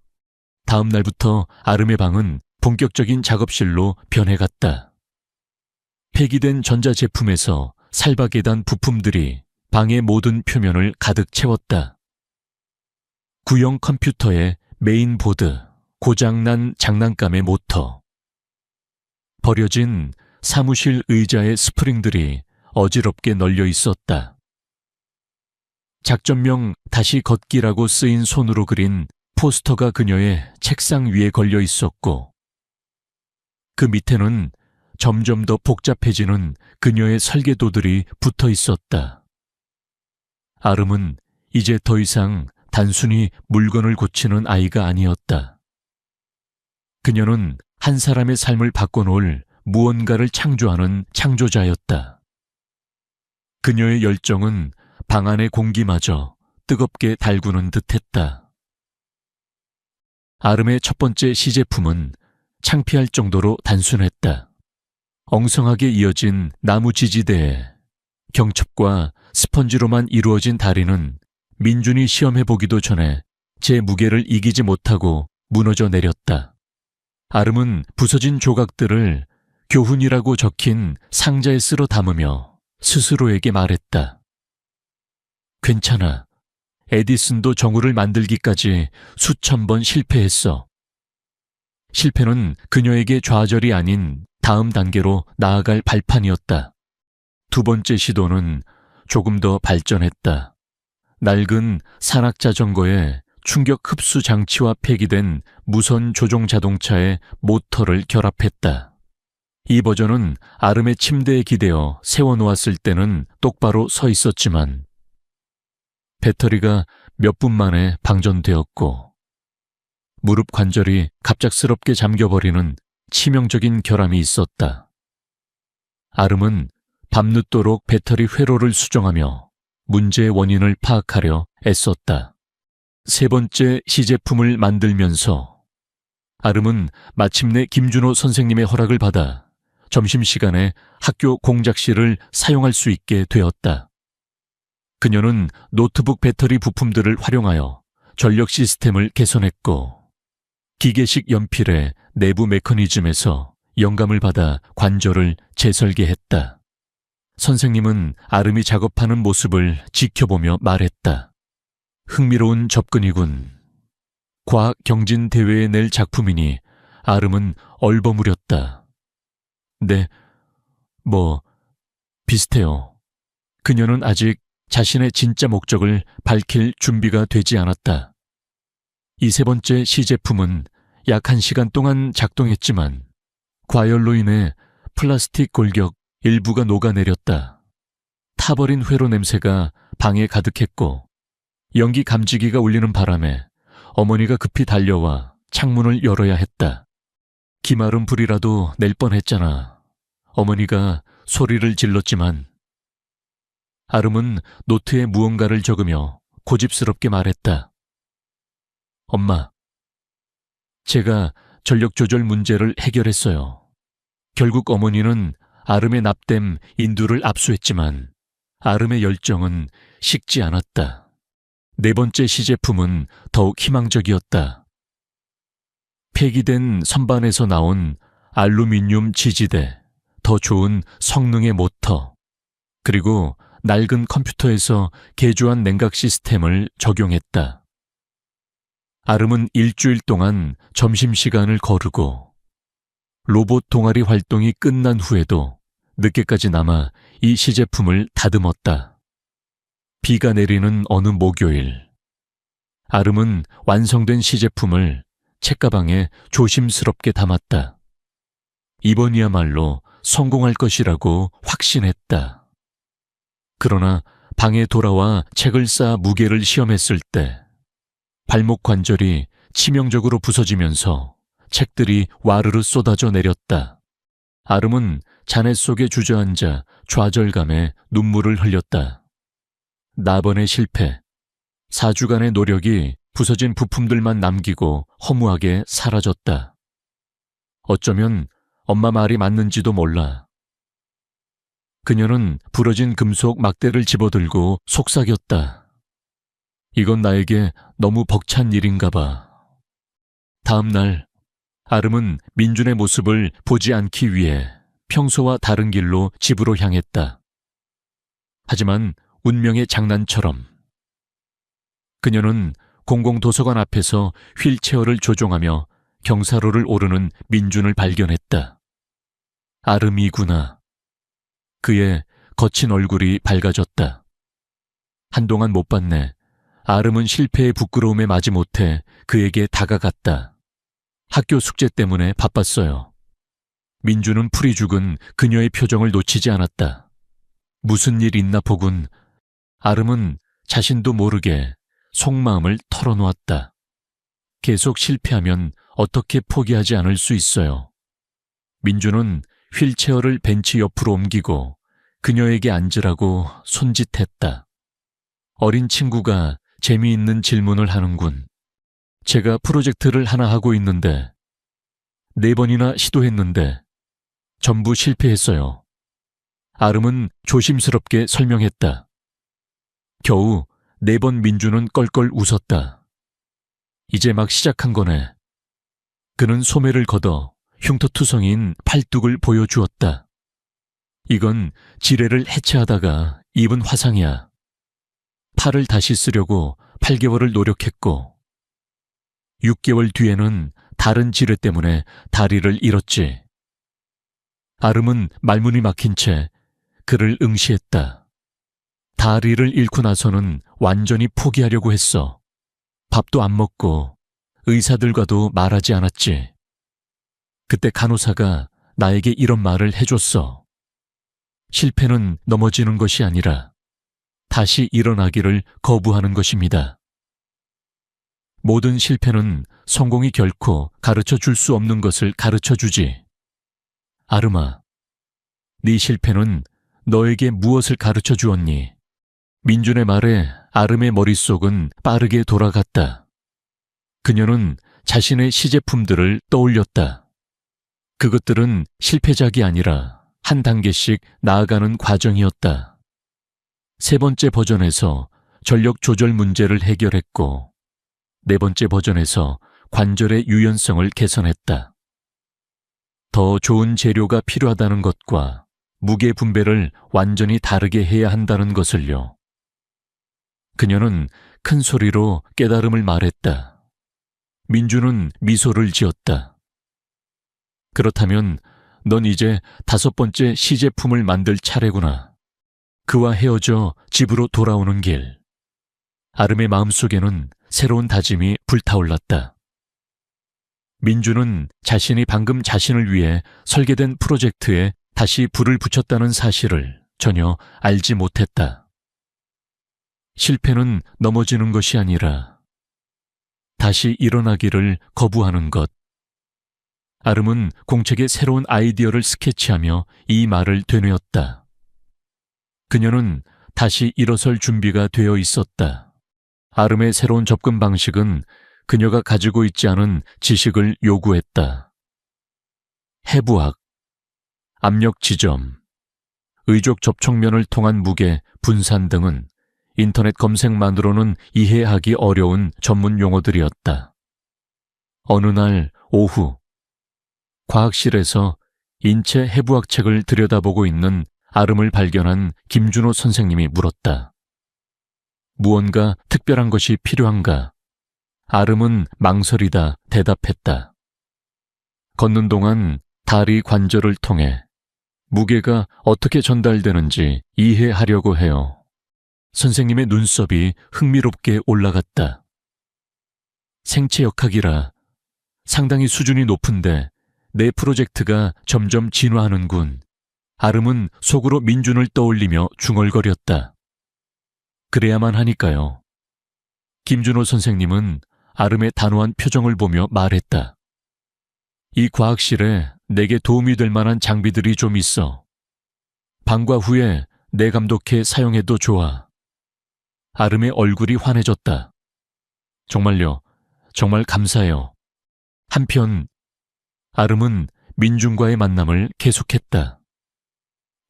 다음 날부터 아름의 방은 본격적인 작업실로 변해갔다. 폐기된 전자제품에서 살박에 단 부품들이 방의 모든 표면을 가득 채웠다. 구형 컴퓨터의 메인보드, 고장난 장난감의 모터, 버려진 사무실 의자의 스프링들이 어지럽게 널려 있었다. 작전명 다시 걷기라고 쓰인 손으로 그린 포스터가 그녀의 책상 위에 걸려 있었고, 그 밑에는 점점 더 복잡해지는 그녀의 설계도들이 붙어 있었다. 아름은 이제 더 이상 단순히 물건을 고치는 아이가 아니었다. 그녀는 한 사람의 삶을 바꿔놓을 무언가를 창조하는 창조자였다. 그녀의 열정은 방 안의 공기마저 뜨겁게 달구는 듯했다. 아름의 첫 번째 시제품은 창피할 정도로 단순했다. 엉성하게 이어진 나무 지지대에 경첩과 스펀지로만 이루어진 다리는 민준이 시험해보기도 전에 제 무게를 이기지 못하고 무너져 내렸다. 아름은 부서진 조각들을 교훈이라고 적힌 상자에 쓸어 담으며 스스로에게 말했다. 괜찮아. 에디슨도 정우를 만들기까지 수천 번 실패했어. 실패는 그녀에게 좌절이 아닌 다음 단계로 나아갈 발판이었다. 두 번째 시도는 조금 더 발전했다. 낡은 산악자전거에 충격 흡수 장치와 폐기된 무선 조종 자동차의 모터를 결합했다. 이 버전은 아름의 침대에 기대어 세워놓았을 때는 똑바로 서 있었지만 배터리가 몇 분 만에 방전되었고 무릎 관절이 갑작스럽게 잠겨버리는 치명적인 결함이 있었다. 아름은 밤늦도록 배터리 회로를 수정하며 문제의 원인을 파악하려 애썼다. 세 번째 시제품을 만들면서 아름은 마침내 김준호 선생님의 허락을 받아 점심시간에 학교 공작실을 사용할 수 있게 되었다. 그녀는 노트북 배터리 부품들을 활용하여 전력 시스템을 개선했고 기계식 연필의 내부 메커니즘에서 영감을 받아 관절을 재설계했다. 선생님은 아름이 작업하는 모습을 지켜보며 말했다. 흥미로운 접근이군. 과학 경진 대회에 낼 작품이니 아름은 얼버무렸다. 네, 비슷해요. 그녀는 아직 자신의 진짜 목적을 밝힐 준비가 되지 않았다. 이 세 번째 시제품은 약 1시간 동안 작동했지만 과열로 인해 플라스틱 골격 일부가 녹아내렸다. 타버린 회로 냄새가 방에 가득했고 연기 감지기가 울리는 바람에 어머니가 급히 달려와 창문을 열어야 했다. 기마른 불이라도 낼 뻔했잖아. 어머니가 소리를 질렀지만 아름은 노트에 무언가를 적으며 고집스럽게 말했다. 엄마, 제가 전력 조절 문제를 해결했어요. 결국 어머니는 아름의 납땜 인두를 압수했지만 아름의 열정은 식지 않았다. 네 번째 시제품은 더욱 희망적이었다. 폐기된 선반에서 나온 알루미늄 지지대, 더 좋은 성능의 모터, 그리고 낡은 컴퓨터에서 개조한 냉각 시스템을 적용했다. 아름은 일주일 동안 점심시간을 거르고 로봇 동아리 활동이 끝난 후에도 늦게까지 남아 이 시제품을 다듬었다. 비가 내리는 어느 목요일, 아름은 완성된 시제품을 책가방에 조심스럽게 담았다. 이번이야말로 성공할 것이라고 확신했다. 그러나 방에 돌아와 책을 쌓아 무게를 시험했을 때 발목 관절이 치명적으로 부서지면서 책들이 와르르 쏟아져 내렸다. 아름은 잔해 속에 주저앉아 좌절감에 눈물을 흘렸다. 나번의 실패, 4주간의 노력이 부서진 부품들만 남기고 허무하게 사라졌다. 어쩌면 엄마 말이 맞는지도 몰라. 그녀는 부러진 금속 막대를 집어들고 속삭였다. 이건 나에게 너무 벅찬 일인가 봐. 다음 날, 아름은 민준의 모습을 보지 않기 위해 평소와 다른 길로 집으로 향했다. 하지만 운명의 장난처럼 그녀는 공공도서관 앞에서 휠체어를 조종하며 경사로를 오르는 민준을 발견했다. 아름이구나. 그의 거친 얼굴이 밝아졌다. 한동안 못 봤네. 아름은 실패의 부끄러움에 마지못해 그에게 다가갔다. 학교 숙제 때문에 바빴어요. 민주는 풀이 죽은 그녀의 표정을 놓치지 않았다. 무슨 일 있나 보군. 아름은 자신도 모르게 속마음을 털어놓았다. 계속 실패하면 어떻게 포기하지 않을 수 있어요. 민주는 휠체어를 벤치 옆으로 옮기고 그녀에게 앉으라고 손짓했다. 어린 친구가 재미있는 질문을 하는군. 제가 프로젝트를 하나 하고 있는데 4번이나 시도했는데 전부 실패했어요. 아름은 조심스럽게 설명했다. 겨우 4번 민주는 껄껄 웃었다. 이제 막 시작한 거네. 그는 소매를 걷어 흉터투성이인 팔뚝을 보여주었다. 이건 지뢰를 해체하다가 입은 화상이야. 팔을 다시 쓰려고 8개월을 노력했고 6개월 뒤에는 다른 지뢰 때문에 다리를 잃었지. 아름은 말문이 막힌 채 그를 응시했다. 다리를 잃고 나서는 완전히 포기하려고 했어. 밥도 안 먹고 의사들과도 말하지 않았지. 그때 간호사가 나에게 이런 말을 해줬어. 실패는 넘어지는 것이 아니라 다시 일어나기를 거부하는 것입니다. 모든 실패는 성공이 결코 가르쳐 줄 수 없는 것을 가르쳐 주지. 아름아, 네 실패는 너에게 무엇을 가르쳐 주었니? 민준의 말에 아름의 머릿속은 빠르게 돌아갔다. 그녀는 자신의 시제품들을 떠올렸다. 그것들은 실패작이 아니라 한 단계씩 나아가는 과정이었다. 3번째 버전에서 전력 조절 문제를 해결했고 4번째 버전에서 관절의 유연성을 개선했다. 더 좋은 재료가 필요하다는 것과 무게 분배를 완전히 다르게 해야 한다는 것을요. 그녀는 큰 소리로 깨달음을 말했다. 민주는 미소를 지었다. 그렇다면 넌 이제 5번째 시제품을 만들 차례구나. 그와 헤어져 집으로 돌아오는 길. 아름의 마음속에는 새로운 다짐이 불타올랐다. 민주는 자신이 방금 자신을 위해 설계된 프로젝트에 다시 불을 붙였다는 사실을 전혀 알지 못했다. 실패는 넘어지는 것이 아니라 다시 일어나기를 거부하는 것. 아름은 공책에 새로운 아이디어를 스케치하며 이 말을 되뇌었다. 그녀는 다시 일어설 준비가 되어 있었다. 아름의 새로운 접근 방식은 그녀가 가지고 있지 않은 지식을 요구했다. 해부학, 압력 지점, 의족 접촉면을 통한 무게, 분산 등은 인터넷 검색만으로는 이해하기 어려운 전문 용어들이었다. 어느 날 오후, 과학실에서 인체 해부학 책을 들여다보고 있는 아름을 발견한 김준호 선생님이 물었다. 무언가 특별한 것이 필요한가? 아름은 망설이다 대답했다. 걷는 동안 다리 관절을 통해 무게가 어떻게 전달되는지 이해하려고 해요. 선생님의 눈썹이 흥미롭게 올라갔다. 생체역학이라 상당히 수준이 높은데 내 프로젝트가 점점 진화하는군. 아름은 속으로 민준을 떠올리며 중얼거렸다. 그래야만 하니까요. 김준호 선생님은 아름의 단호한 표정을 보며 말했다. 이 과학실에 내게 도움이 될 만한 장비들이 좀 있어. 방과 후에 내 감독해 사용해도 좋아. 아름의 얼굴이 환해졌다. 정말요. 정말 감사해요. 한편 아름은 민준과의 만남을 계속했다.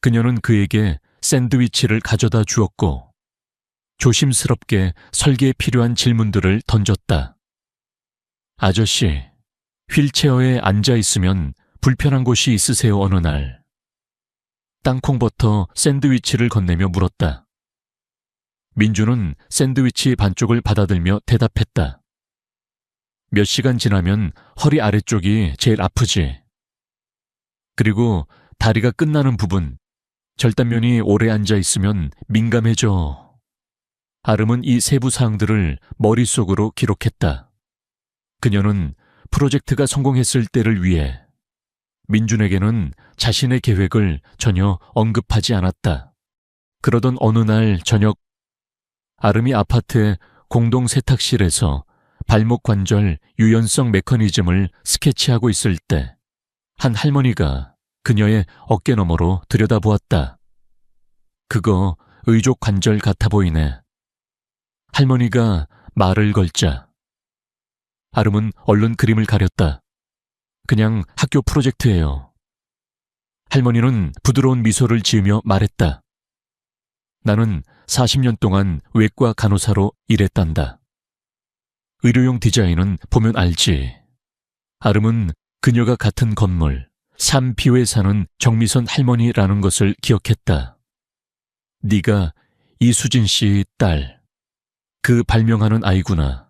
그녀는 그에게 샌드위치를 가져다 주었고 조심스럽게 설계에 필요한 질문들을 던졌다. 아저씨, 휠체어에 앉아있으면 불편한 곳이 있으세요 어느 날. 땅콩버터 샌드위치를 건네며 물었다. 민주는 샌드위치 반쪽을 받아들며 대답했다. 몇 시간 지나면 허리 아래쪽이 제일 아프지. 그리고 다리가 끝나는 부분, 절단면이 오래 앉아있으면 민감해져. 아름은 이 세부 사항들을 머릿속으로 기록했다. 그녀는 프로젝트가 성공했을 때를 위해 민준에게는 자신의 계획을 전혀 언급하지 않았다. 그러던 어느 날 저녁, 아름이 아파트의 공동 세탁실에서 발목 관절 유연성 메커니즘을 스케치하고 있을 때 한 할머니가 그녀의 어깨 너머로 들여다보았다. 그거 의족 관절 같아 보이네. 할머니가 말을 걸자 아름은 얼른 그림을 가렸다. 그냥 학교 프로젝트예요. 할머니는 부드러운 미소를 지으며 말했다. 나는 40년 동안 외과 간호사로 일했단다. 의료용 디자인은 보면 알지. 아름은 그녀가 같은 건물, 3B호에 사는 정미선 할머니라는 것을 기억했다. 네가 이수진 씨 딸, 그 발명하는 아이구나.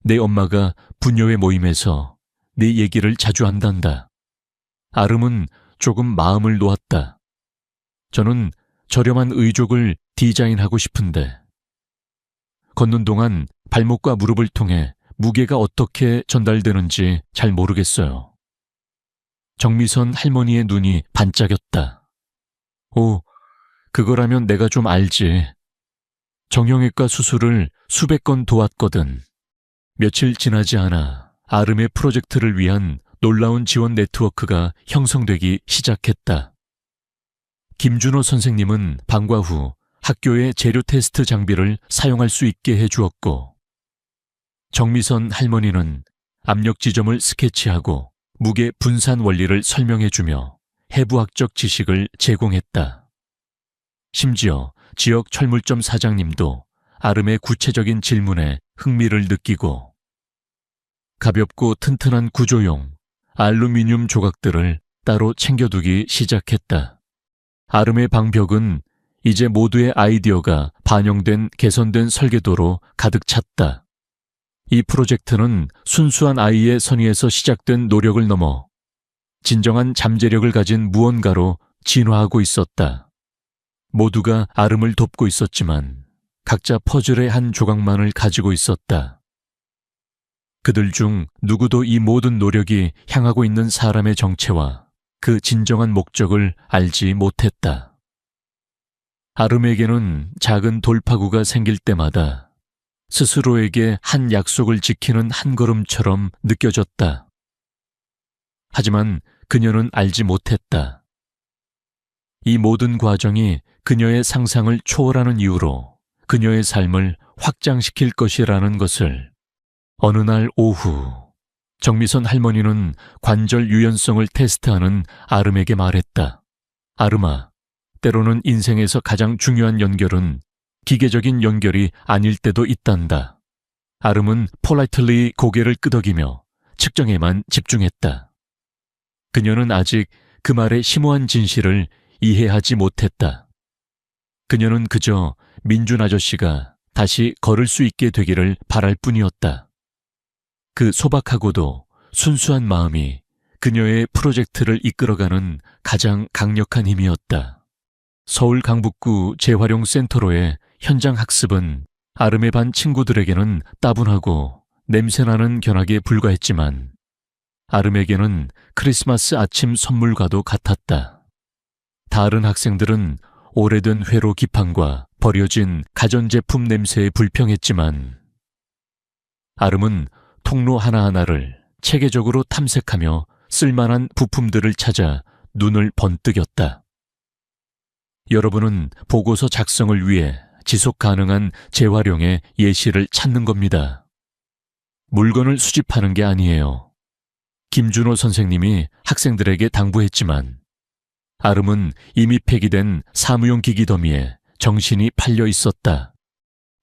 내 엄마가 부녀회 모임에서 네 얘기를 자주 한단다. 아름은 조금 마음을 놓았다. 저는 저렴한 의족을 디자인하고 싶은데 걷는 동안 발목과 무릎을 통해 무게가 어떻게 전달되는지 잘 모르겠어요. 정미선 할머니의 눈이 반짝였다. 오, 그거라면 내가 좀 알지. 정형외과 수술을 수백 건 도왔거든. 며칠 지나지 않아 아름의 프로젝트를 위한 놀라운 지원 네트워크가 형성되기 시작했다. 김준호 선생님은 방과 후 학교의 재료 테스트 장비를 사용할 수 있게 해주었고, 정미선 할머니는 압력 지점을 스케치하고 무게 분산 원리를 설명해주며 해부학적 지식을 제공했다. 심지어 지역 철물점 사장님도 아름의 구체적인 질문에 흥미를 느끼고 가볍고 튼튼한 구조용 알루미늄 조각들을 따로 챙겨두기 시작했다. 아름의 방벽은 이제 모두의 아이디어가 반영된 개선된 설계도로 가득 찼다. 이 프로젝트는 순수한 아이의 선의에서 시작된 노력을 넘어 진정한 잠재력을 가진 무언가로 진화하고 있었다. 모두가 아름을 돕고 있었지만 각자 퍼즐의 한 조각만을 가지고 있었다. 그들 중 누구도 이 모든 노력이 향하고 있는 사람의 정체와 그 진정한 목적을 알지 못했다. 아름에게는 작은 돌파구가 생길 때마다 스스로에게 한 약속을 지키는 한 걸음처럼 느껴졌다. 하지만 그녀는 알지 못했다. 이 모든 과정이 그녀의 상상을 초월하는 이유로 그녀의 삶을 확장시킬 것이라는 것을. 어느 날 오후, 정미선 할머니는 관절 유연성을 테스트하는 아름에게 말했다. 아름아, 때로는 인생에서 가장 중요한 연결은 기계적인 연결이 아닐 때도 있단다. 아름은 폴라이틀리 고개를 끄덕이며 측정에만 집중했다. 그녀는 아직 그 말의 심오한 진실을 이해하지 못했다. 그녀는 그저 민준 아저씨가 다시 걸을 수 있게 되기를 바랄 뿐이었다. 그 소박하고도 순수한 마음이 그녀의 프로젝트를 이끌어가는 가장 강력한 힘이었다. 서울 강북구 재활용센터로의 현장 학습은 아름의 반 친구들에게는 따분하고 냄새나는 견학에 불과했지만 아름에게는 크리스마스 아침 선물과도 같았다. 다른 학생들은 오래된 회로 기판과 버려진 가전제품 냄새에 불평했지만 아름은 통로 하나하나를 체계적으로 탐색하며 쓸만한 부품들을 찾아 눈을 번뜩였다. 여러분은 보고서 작성을 위해 지속 가능한 재활용의 예시를 찾는 겁니다. 물건을 수집하는 게 아니에요. 김준호 선생님이 학생들에게 당부했지만 아름은 이미 폐기된 사무용 기기 더미에 정신이 팔려 있었다.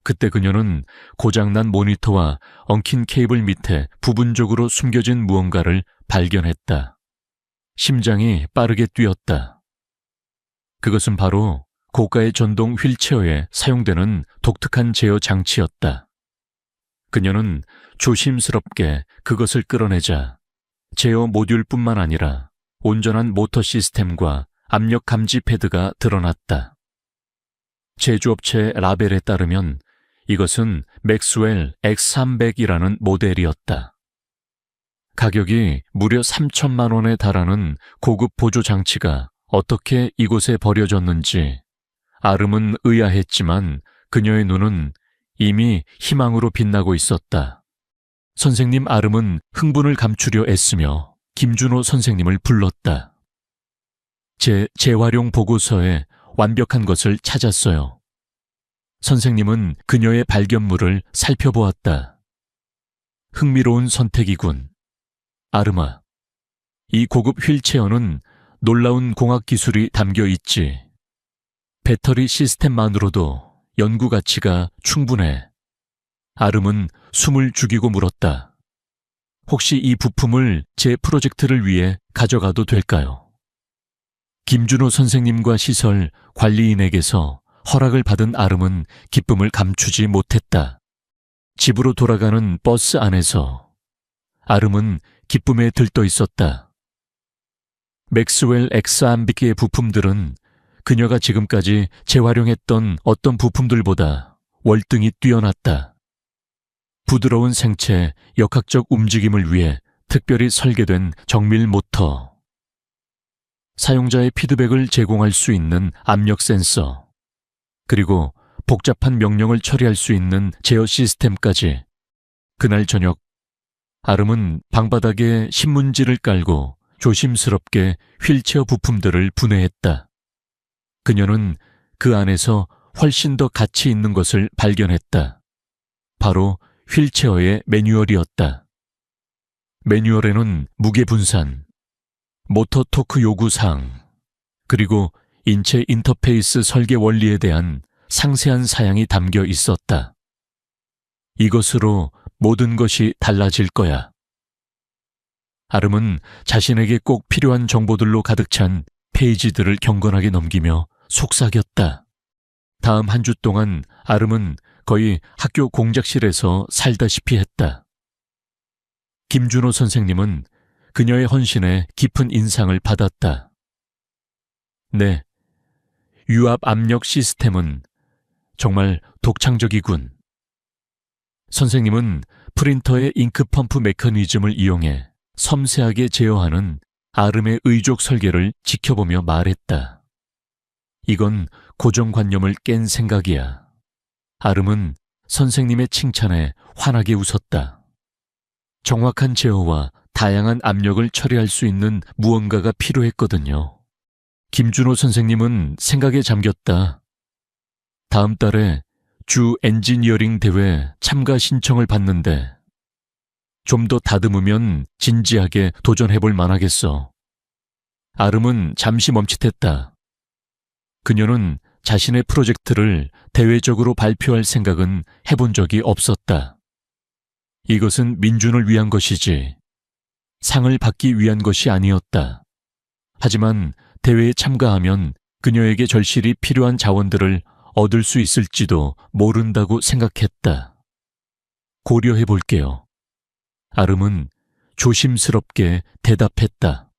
그때 그녀는 고장난 모니터와 엉킨 케이블 밑에 부분적으로 숨겨진 무언가를 발견했다. 심장이 빠르게 뛰었다. 그것은 바로 고가의 전동 휠체어에 사용되는 독특한 제어 장치였다. 그녀는 조심스럽게 그것을 끌어내자 제어 모듈뿐만 아니라 온전한 모터 시스템과 압력 감지 패드가 드러났다. 제조업체 라벨에 따르면 이것은 맥스웰 X300이라는 모델이었다. 가격이 무려 3천만 원에 달하는 고급 보조 장치가 어떻게 이곳에 버려졌는지 아름은 의아했지만 그녀의 눈은 이미 희망으로 빛나고 있었다. 선생님 아름은 흥분을 감추려 애쓰며 김준호 선생님을 불렀다. 제 재활용 보고서에 완벽한 것을 찾았어요. 선생님은 그녀의 발견물을 살펴보았다. 흥미로운 선택이군. 아름아, 이 고급 휠체어는 놀라운 공학 기술이 담겨 있지. 배터리 시스템만으로도 연구 가치가 충분해. 아름은 숨을 죽이고 물었다. 혹시 이 부품을 제 프로젝트를 위해 가져가도 될까요? 김준호 선생님과 시설 관리인에게서 허락을 받은 아름은 기쁨을 감추지 못했다. 집으로 돌아가는 버스 안에서 아름은 기쁨에 들떠 있었다. 맥스웰 X300의 부품들은 그녀가 지금까지 재활용했던 어떤 부품들보다 월등히 뛰어났다. 부드러운 생체, 역학적 움직임을 위해 특별히 설계된 정밀 모터, 사용자의 피드백을 제공할 수 있는 압력 센서, 그리고 복잡한 명령을 처리할 수 있는 제어 시스템까지. 그날 저녁, 아름은 방바닥에 신문지를 깔고 조심스럽게 휠체어 부품들을 분해했다. 그녀는 그 안에서 훨씬 더 가치 있는 것을 발견했다. 바로 휠체어의 매뉴얼이었다. 매뉴얼에는 무게 분산, 모터 토크 요구사항, 그리고 인체 인터페이스 설계 원리에 대한 상세한 사양이 담겨 있었다. 이것으로 모든 것이 달라질 거야. 아름은 자신에게 꼭 필요한 정보들로 가득 찬 페이지들을 경건하게 넘기며 속삭였다. 다음 한 주 동안 아름은 거의 학교 공작실에서 살다시피 했다. 김준호 선생님은 그녀의 헌신에 깊은 인상을 받았다. 네, 유압 압력 시스템은 정말 독창적이군. 선생님은 프린터의 잉크 펌프 메커니즘을 이용해 섬세하게 제어하는 아름의 의족 설계를 지켜보며 말했다. 이건 고정관념을 깬 생각이야. 아름은 선생님의 칭찬에 환하게 웃었다. 정확한 제어와 다양한 압력을 처리할 수 있는 무언가가 필요했거든요. 김준호 선생님은 생각에 잠겼다. 다음 달에 주 엔지니어링 대회 참가 신청을 받는데 좀 더 다듬으면 진지하게 도전해볼 만하겠어. 아름은 잠시 멈칫했다. 그녀는 자신의 프로젝트를 대외적으로 발표할 생각은 해본 적이 없었다. 이것은 민준을 위한 것이지 상을 받기 위한 것이 아니었다. 하지만 대회에 참가하면 그녀에게 절실히 필요한 자원들을 얻을 수 있을지도 모른다고 생각했다. 고려해 볼게요. 아름은 조심스럽게 대답했다.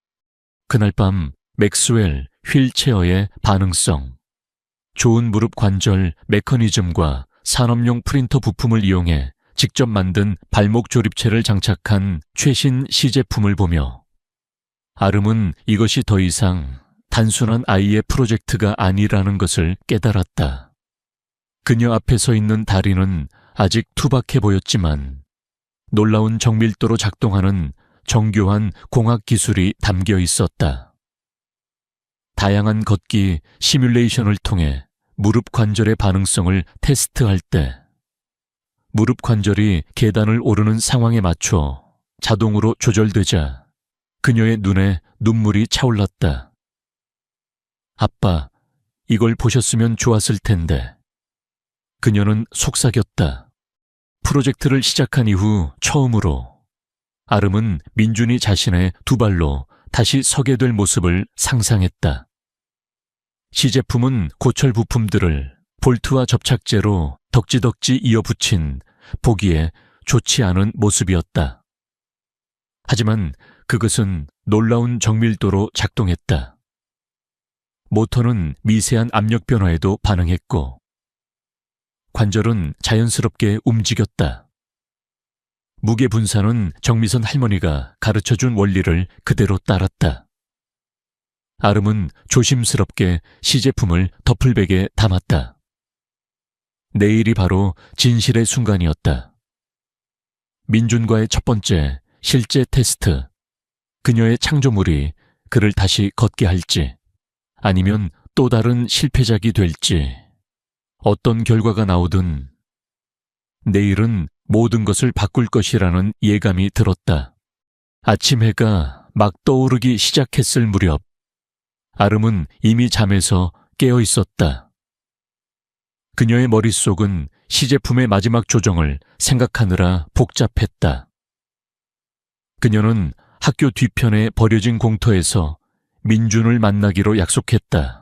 그날 밤 맥스웰 휠체어의 반응성, 좋은 무릎 관절 메커니즘과 산업용 프린터 부품을 이용해 직접 만든 발목 조립체를 장착한 최신 시제품을 보며 아름은 이것이 더 이상 단순한 아이의 프로젝트가 아니라는 것을 깨달았다. 그녀 앞에 서 있는 다리는 아직 투박해 보였지만 놀라운 정밀도로 작동하는 정교한 공학 기술이 담겨 있었다. 다양한 걷기 시뮬레이션을 통해 무릎 관절의 반응성을 테스트할 때 무릎 관절이 계단을 오르는 상황에 맞춰 자동으로 조절되자 그녀의 눈에 눈물이 차올랐다. 아빠, 이걸 보셨으면 좋았을 텐데. 그녀는 속삭였다. 프로젝트를 시작한 이후 처음으로 아름은 민준이 자신의 두 발로 다시 서게 될 모습을 상상했다. 시제품은 고철 부품들을 볼트와 접착제로 덕지덕지 이어붙인 보기에 좋지 않은 모습이었다. 하지만 그것은 놀라운 정밀도로 작동했다. 모터는 미세한 압력 변화에도 반응했고 관절은 자연스럽게 움직였다. 무게 분산은 정미선 할머니가 가르쳐준 원리를 그대로 따랐다. 아름은 조심스럽게 시제품을 더플백에 담았다. 내일이 바로 진실의 순간이었다. 민준과의 첫 번째 실제 테스트. 그녀의 창조물이 그를 다시 걷게 할지, 아니면 또 다른 실패작이 될지, 어떤 결과가 나오든 내일은 모든 것을 바꿀 것이라는 예감이 들었다. 아침 해가 막 떠오르기 시작했을 무렵, 아름은 이미 잠에서 깨어 있었다. 그녀의 머릿속은 시제품의 마지막 조정을 생각하느라 복잡했다. 그녀는 학교 뒤편에 버려진 공터에서 민준을 만나기로 약속했다.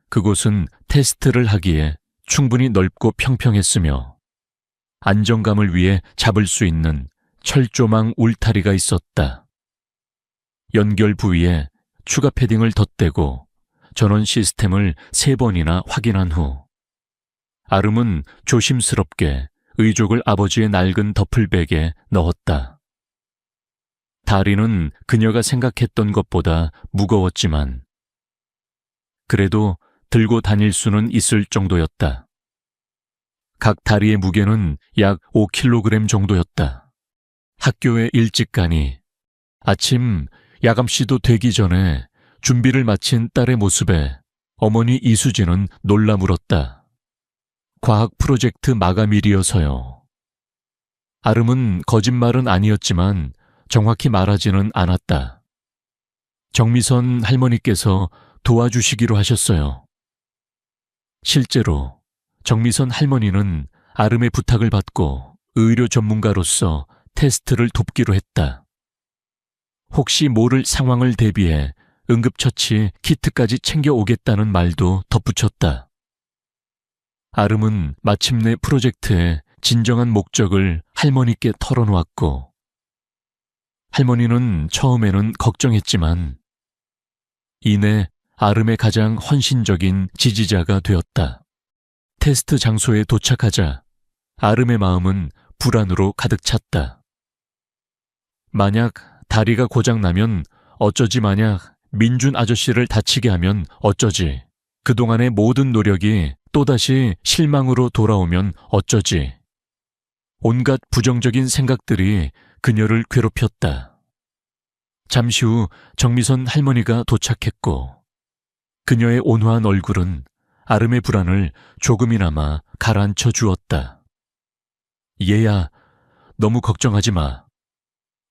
그곳은 테스트를 하기에 충분히 넓고 평평했으며 안정감을 위해 잡을 수 있는 철조망 울타리가 있었다. 연결 부위에 추가 패딩을 덧대고 전원 시스템을 3번이나 확인한 후 아름은 조심스럽게 의족을 아버지의 낡은 더플백에 넣었다. 다리는 그녀가 생각했던 것보다 무거웠지만 그래도 들고 다닐 수는 있을 정도였다. 각 다리의 무게는 약 5kg 정도였다. 학교에 일찍 가니 아침 야감시도 되기 전에 준비를 마친 딸의 모습에 어머니 이수진은 놀라 물었다. 과학 프로젝트 마감일이어서요. 아름은 거짓말은 아니었지만 정확히 말하지는 않았다. 정미선 할머니께서 도와주시기로 하셨어요. 실제로 정미선 할머니는 아름의 부탁을 받고 의료 전문가로서 테스트를 돕기로 했다. 혹시 모를 상황을 대비해 응급처치 키트까지 챙겨오겠다는 말도 덧붙였다. 아름은 마침내 프로젝트의 진정한 목적을 할머니께 털어놓았고 할머니는 처음에는 걱정했지만 이내 아름의 가장 헌신적인 지지자가 되었다. 테스트 장소에 도착하자 아름의 마음은 불안으로 가득 찼다. 만약 다리가 고장나면 어쩌지, 만약 민준 아저씨를 다치게 하면 어쩌지, 그동안의 모든 노력이 또다시 실망으로 돌아오면 어쩌지. 온갖 부정적인 생각들이 그녀를 괴롭혔다. 잠시 후 정미선 할머니가 도착했고 그녀의 온화한 얼굴은 아름의 불안을 조금이나마 가라앉혀 주었다. 얘야, 너무 걱정하지 마.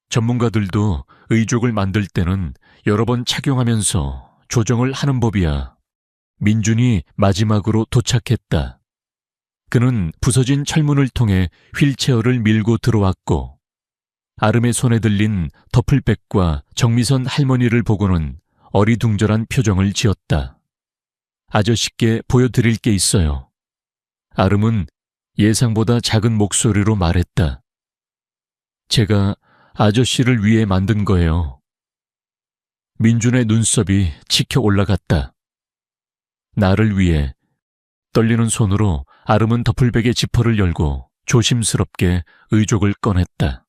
전문가들도 의족을 만들 때는 여러 번 착용하면서 조정을 하는 법이야. 민준이 마지막으로 도착했다. 그는 부서진 철문을 통해 휠체어를 밀고 들어왔고 아름의 손에 들린 더플백과 정미선 할머니를 보고는 어리둥절한 표정을 지었다. 아저씨께 보여드릴 게 있어요. 아름은 예상보다 작은 목소리로 말했다. 제가 아저씨를 위해 만든 거예요. 민준의 눈썹이 치켜 올라갔다. 나를 위해. 떨리는 손으로 아름은 더플백의 지퍼를 열고 조심스럽게 의족을 꺼냈다.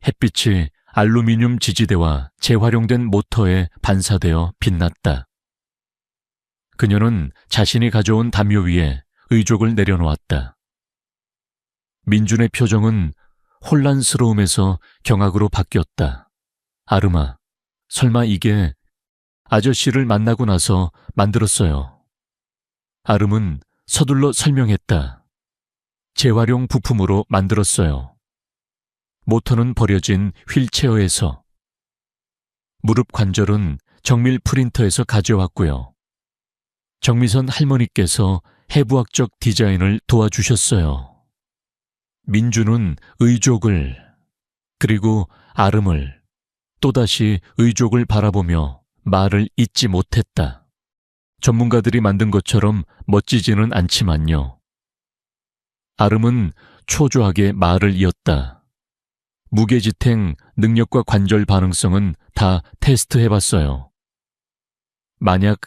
햇빛이 알루미늄 지지대와 재활용된 모터에 반사되어 빛났다. 그녀는 자신이 가져온 담요 위에 의족을 내려놓았다. 민준의 표정은 혼란스러움에서 경악으로 바뀌었다. 아름아, 설마 이게 아저씨를 만나고 나서 만들었어요. 아름은 서둘러 설명했다. 재활용 부품으로 만들었어요. 모터는 버려진 휠체어에서. 무릎 관절은 정밀 프린터에서 가져왔고요. 정미선 할머니께서 해부학적 디자인을 도와주셨어요. 민준은 의족을, 그리고 아름을, 또다시 의족을 바라보며 말을 잇지 못했다. 전문가들이 만든 것처럼 멋지지는 않지만요. 아름은 초조하게 말을 이었다. 무게지탱 능력과 관절 반응성은 다 테스트해봤어요. 만약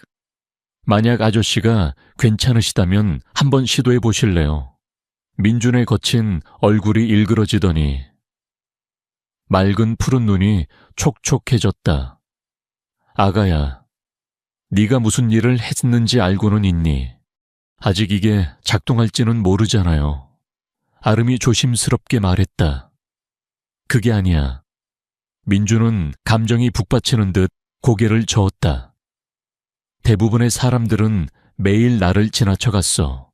만약 아저씨가 괜찮으시다면 한번 시도해 보실래요? 민준의 거친 얼굴이 일그러지더니 맑은 푸른 눈이 촉촉해졌다. 아가야, 네가 무슨 일을 했는지 알고는 있니? 아직 이게 작동할지는 모르잖아요. 아름이 조심스럽게 말했다. 그게 아니야. 민주는 감정이 북받치는 듯 고개를 저었다. 대부분의 사람들은 매일 나를 지나쳐갔어.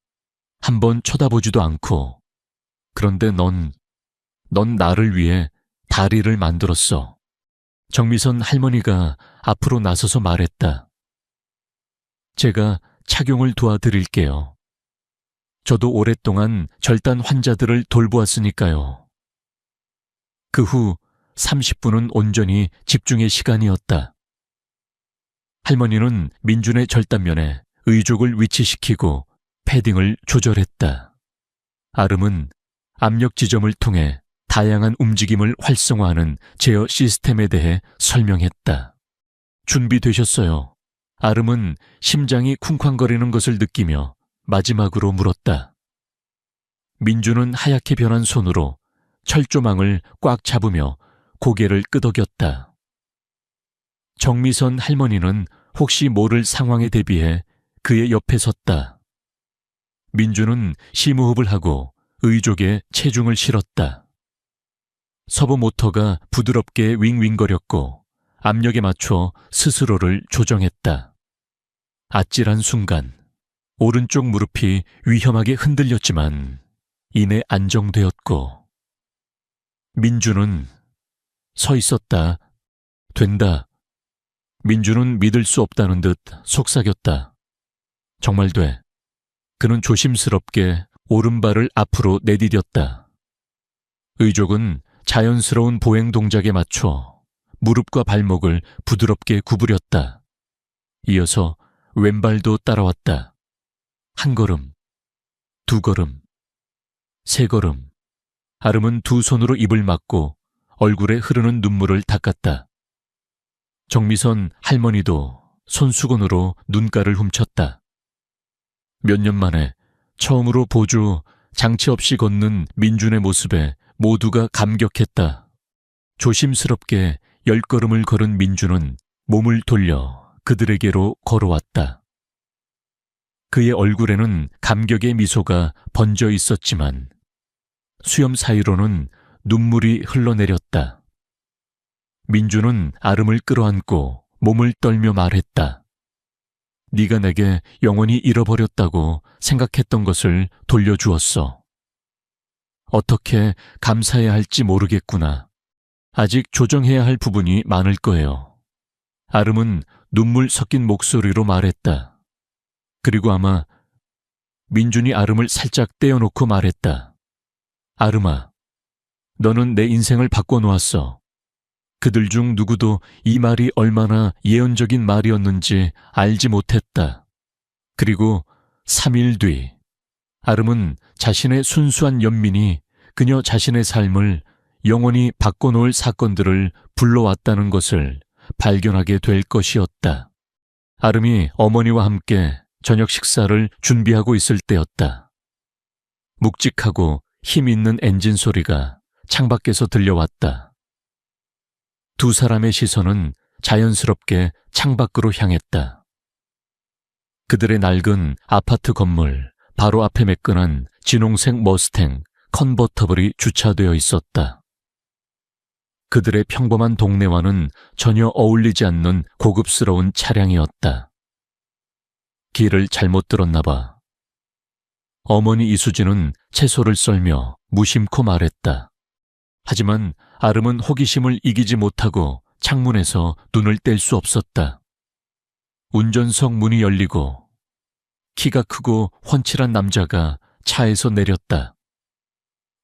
한번 쳐다보지도 않고. 그런데 넌 나를 위해 다리를 만들었어. 정미선 할머니가 앞으로 나서서 말했다. 제가 착용을 도와드릴게요. 저도 오랫동안 절단 환자들을 돌보았으니까요. 그 후 30분은 온전히 집중의 시간이었다. 할머니는 민준의 절단면에 의족을 위치시키고 패딩을 조절했다. 아름은 압력 지점을 통해 다양한 움직임을 활성화하는 제어 시스템에 대해 설명했다. 준비되셨어요. 아름은 심장이 쿵쾅거리는 것을 느끼며 마지막으로 물었다. 민주는 하얗게 변한 손으로 철조망을 꽉 잡으며 고개를 끄덕였다. 정미선 할머니는 혹시 모를 상황에 대비해 그의 옆에 섰다. 민주는 심호흡을 하고 의족에 체중을 실었다. 서브 모터가 부드럽게 윙윙거렸고 압력에 맞춰 스스로를 조정했다. 아찔한 순간 오른쪽 무릎이 위험하게 흔들렸지만 이내 안정되었고 민주는 서 있었다. 된다. 민주는 믿을 수 없다는 듯 속삭였다. 정말 돼. 그는 조심스럽게 오른발을 앞으로 내디뎠다. 의족은 자연스러운 보행 동작에 맞춰 무릎과 발목을 부드럽게 구부렸다. 이어서 왼발도 따라왔다. 한 걸음, 두 걸음, 세 걸음. 아름은 두 손으로 입을 막고 얼굴에 흐르는 눈물을 닦았다. 정미선 할머니도 손수건으로 눈가를 훔쳤다. 몇 년 만에 처음으로 보조 장치 없이 걷는 민준의 모습에 모두가 감격했다. 조심스럽게 10걸음을 걸은 민준은 몸을 돌려 그들에게로 걸어왔다. 그의 얼굴에는 감격의 미소가 번져 있었지만 수염 사이로는 눈물이 흘러내렸다. 민주는 아름을 끌어안고 몸을 떨며 말했다. 네가 내게 영원히 잃어버렸다고 생각했던 것을 돌려주었어. 어떻게 감사해야 할지 모르겠구나. 아직 조정해야 할 부분이 많을 거예요. 아름은 눈물 섞인 목소리로 말했다. 그리고 아마 민준이 아름을 살짝 떼어놓고 말했다. 아름아, 너는 내 인생을 바꿔놓았어. 그들 중 누구도 이 말이 얼마나 예언적인 말이었는지 알지 못했다. 그리고 3일 뒤, 아름은 자신의 순수한 연민이 그녀 자신의 삶을 영원히 바꿔놓을 사건들을 불러왔다는 것을 발견하게 될 것이었다. 아름이 어머니와 함께 저녁 식사를 준비하고 있을 때였다. 묵직하고 힘 있는 엔진 소리가 창밖에서 들려왔다. 두 사람의 시선은 자연스럽게 창밖으로 향했다. 그들의 낡은 아파트 건물 바로 앞에 매끈한 진홍색 머스탱 컨버터블이 주차되어 있었다. 그들의 평범한 동네와는 전혀 어울리지 않는 고급스러운 차량이었다. 길을 잘못 들었나 봐. 어머니 이수진은 채소를 썰며 무심코 말했다. 하지만 아름은 호기심을 이기지 못하고 창문에서 눈을 뗄 수 없었다. 운전석 문이 열리고 키가 크고 훤칠한 남자가 차에서 내렸다.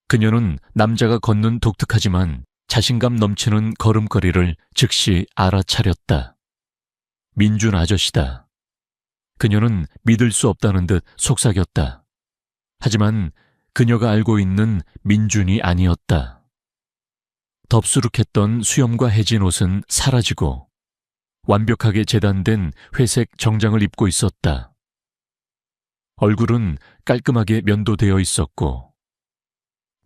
그녀는 남자가 걷는 독특하지만 자신감 넘치는 걸음걸이를 즉시 알아차렸다. 민준 아저씨다. 그녀는 믿을 수 없다는 듯 속삭였다. 하지만 그녀가 알고 있는 민준이 아니었다. 덥수룩했던 수염과 해진 옷은 사라지고 완벽하게 재단된 회색 정장을 입고 있었다. 얼굴은 깔끔하게 면도되어 있었고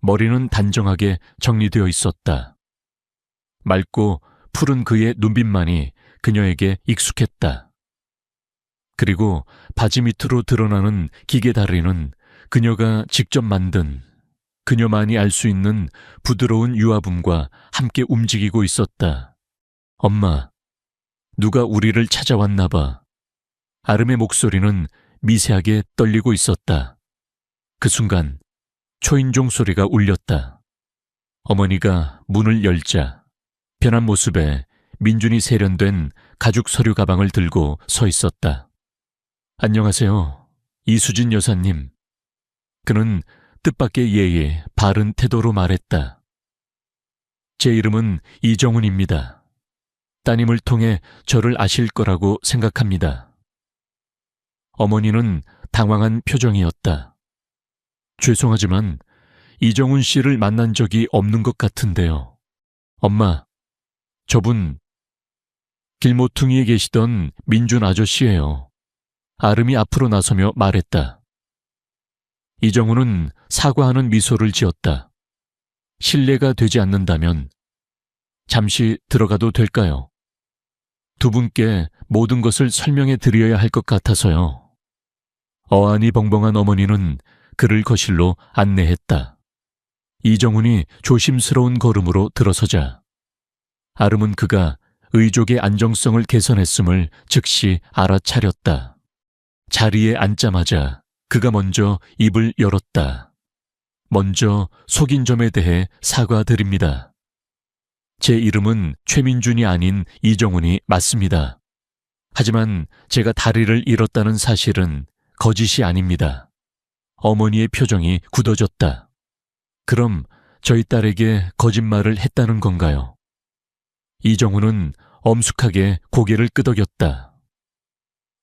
머리는 단정하게 정리되어 있었다. 맑고 푸른 그의 눈빛만이 그녀에게 익숙했다. 그리고 바지 밑으로 드러나는 기계 다리는 그녀가 직접 만든 그녀만이 알 수 있는 부드러운 유아붐과 함께 움직이고 있었다. 엄마, 누가 우리를 찾아왔나 봐. 아름의 목소리는 미세하게 떨리고 있었다. 그 순간 초인종 소리가 울렸다. 어머니가 문을 열자 변한 모습에 민준이 세련된 가죽 서류 가방을 들고 서 있었다. 안녕하세요, 이수진 여사님. 그는 뜻밖의 예의 바른 태도로 말했다. 제 이름은 이정훈입니다. 따님을 통해 저를 아실 거라고 생각합니다. 어머니는 당황한 표정이었다. 죄송하지만 이정훈 씨를 만난 적이 없는 것 같은데요. 엄마, 저분 길모퉁이에 계시던 민준 아저씨예요. 아름이 앞으로 나서며 말했다. 이정훈은 사과하는 미소를 지었다. 실례가 되지 않는다면 잠시 들어가도 될까요? 두 분께 모든 것을 설명해 드려야 할 것 같아서요. 어안이 벙벙한 어머니는 그를 거실로 안내했다. 이정훈이 조심스러운 걸음으로 들어서자 아름은 그가 의족의 안정성을 개선했음을 즉시 알아차렸다. 자리에 앉자마자 그가 먼저 입을 열었다. 먼저 속인 점에 대해 사과드립니다. 제 이름은 최민준이 아닌 이정훈이 맞습니다. 하지만 제가 다리를 잃었다는 사실은 거짓이 아닙니다. 어머니의 표정이 굳어졌다. 그럼 저희 딸에게 거짓말을 했다는 건가요? 이정훈은 엄숙하게 고개를 끄덕였다.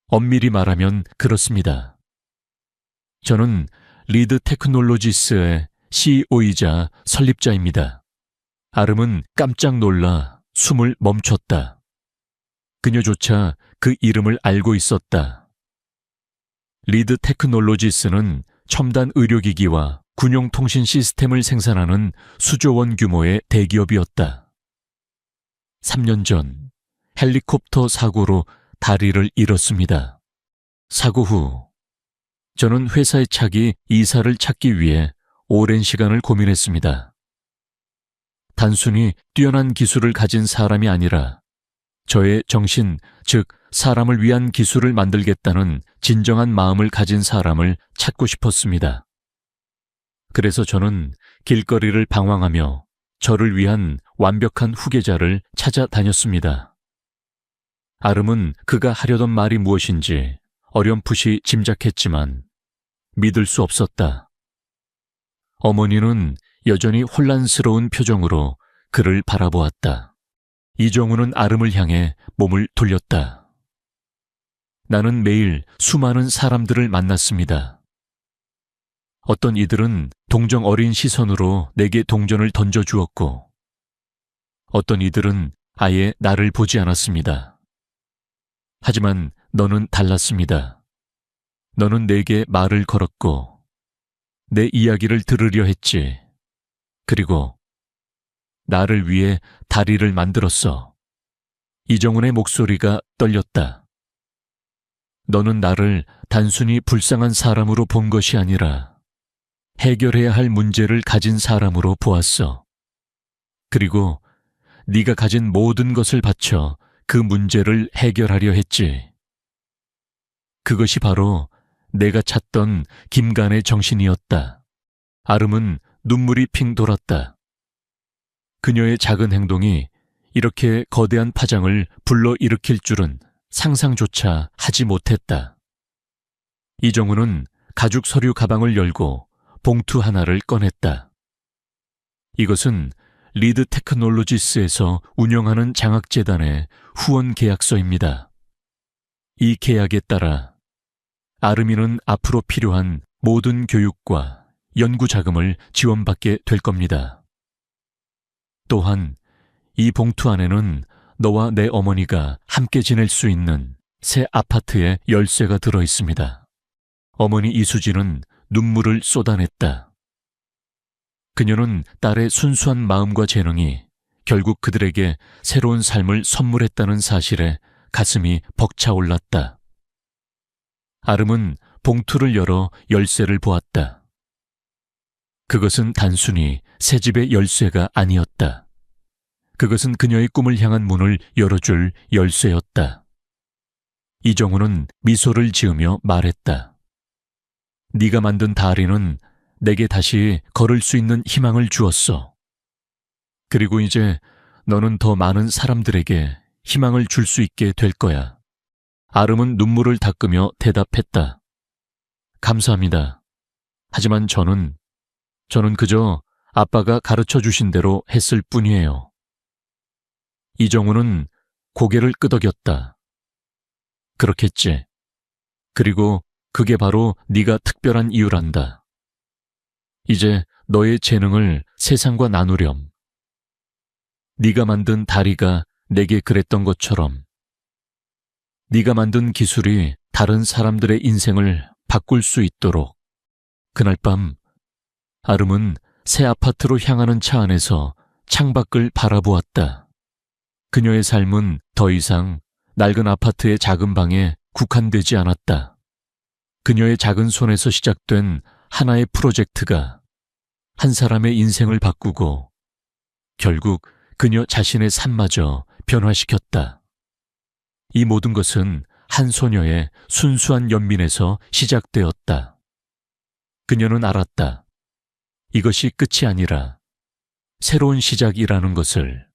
엄밀히 말하면 그렇습니다. 저는 리드 테크놀로지스의 CEO이자 설립자입니다. 아름은 깜짝 놀라 숨을 멈췄다. 그녀조차 그 이름을 알고 있었다. 리드 테크놀로지스는 첨단 의료기기와 군용통신 시스템을 생산하는 수조 원 규모의 대기업이었다. 3년 전 헬리콥터 사고로 다리를 잃었습니다. 사고 후 저는 회사의 차기 이사를 찾기 위해 오랜 시간을 고민했습니다. 단순히 뛰어난 기술을 가진 사람이 아니라 저의 정신, 즉 사람을 위한 기술을 만들겠다는 진정한 마음을 가진 사람을 찾고 싶었습니다. 그래서 저는 길거리를 방황하며 저를 위한 완벽한 후계자를 찾아다녔습니다. 아름은 그가 하려던 말이 무엇인지 어렴풋이 짐작했지만 믿을 수 없었다. 어머니는 여전히 혼란스러운 표정으로 그를 바라보았다. 이정훈은 아름을 향해 몸을 돌렸다. 나는 매일 수많은 사람들을 만났습니다. 어떤 이들은 동정 어린 시선으로 내게 동전을 던져주었고, 어떤 이들은 아예 나를 보지 않았습니다. 하지만 너는 달랐습니다. 너는 내게 말을 걸었고, 내 이야기를 들으려 했지. 그리고 나를 위해 다리를 만들었어. 이정훈의 목소리가 떨렸다. 너는 나를 단순히 불쌍한 사람으로 본 것이 아니라 해결해야 할 문제를 가진 사람으로 보았어. 그리고 네가 가진 모든 것을 바쳐 그 문제를 해결하려 했지. 그것이 바로 내가 찾던 김간의 정신이었다. 아름은 눈물이 핑 돌았다. 그녀의 작은 행동이 이렇게 거대한 파장을 불러일으킬 줄은 상상조차 하지 못했다. 이정훈은 가죽 서류 가방을 열고 봉투 하나를 꺼냈다. 이것은 리드 테크놀로지스에서 운영하는 장학재단의 후원 계약서입니다. 이 계약에 따라 아름이는 앞으로 필요한 모든 교육과 연구 자금을 지원받게 될 겁니다. 또한 이 봉투 안에는 너와 내 어머니가 함께 지낼 수 있는 새 아파트에 열쇠가 들어 있습니다. 어머니 이수진은 눈물을 쏟아냈다. 그녀는 딸의 순수한 마음과 재능이 결국 그들에게 새로운 삶을 선물했다는 사실에 가슴이 벅차올랐다. 아름은 봉투를 열어 열쇠를 보았다. 그것은 단순히 새 집의 열쇠가 아니었다. 그것은 그녀의 꿈을 향한 문을 열어줄 열쇠였다. 이정우는 미소를 지으며 말했다. 네가 만든 다리는 내게 다시 걸을 수 있는 희망을 주었어. 그리고 이제 너는 더 많은 사람들에게 희망을 줄 수 있게 될 거야. 아름은 눈물을 닦으며 대답했다. 감사합니다. 하지만 저는 그저 아빠가 가르쳐 주신 대로 했을 뿐이에요. 이정우는 고개를 끄덕였다. 그렇겠지. 그리고 그게 바로 네가 특별한 이유란다. 이제 너의 재능을 세상과 나누렴. 네가 만든 다리가 내게 그랬던 것처럼 네가 만든 기술이 다른 사람들의 인생을 바꿀 수 있도록. 그날 밤 아름은 새 아파트로 향하는 차 안에서 창밖을 바라보았다. 그녀의 삶은 더 이상 낡은 아파트의 작은 방에 국한되지 않았다. 그녀의 작은 손에서 시작된 하나의 프로젝트가 한 사람의 인생을 바꾸고 결국 그녀 자신의 삶마저 변화시켰다. 이 모든 것은 한 소녀의 순수한 연민에서 시작되었다. 그녀는 알았다. 이것이 끝이 아니라 새로운 시작이라는 것을.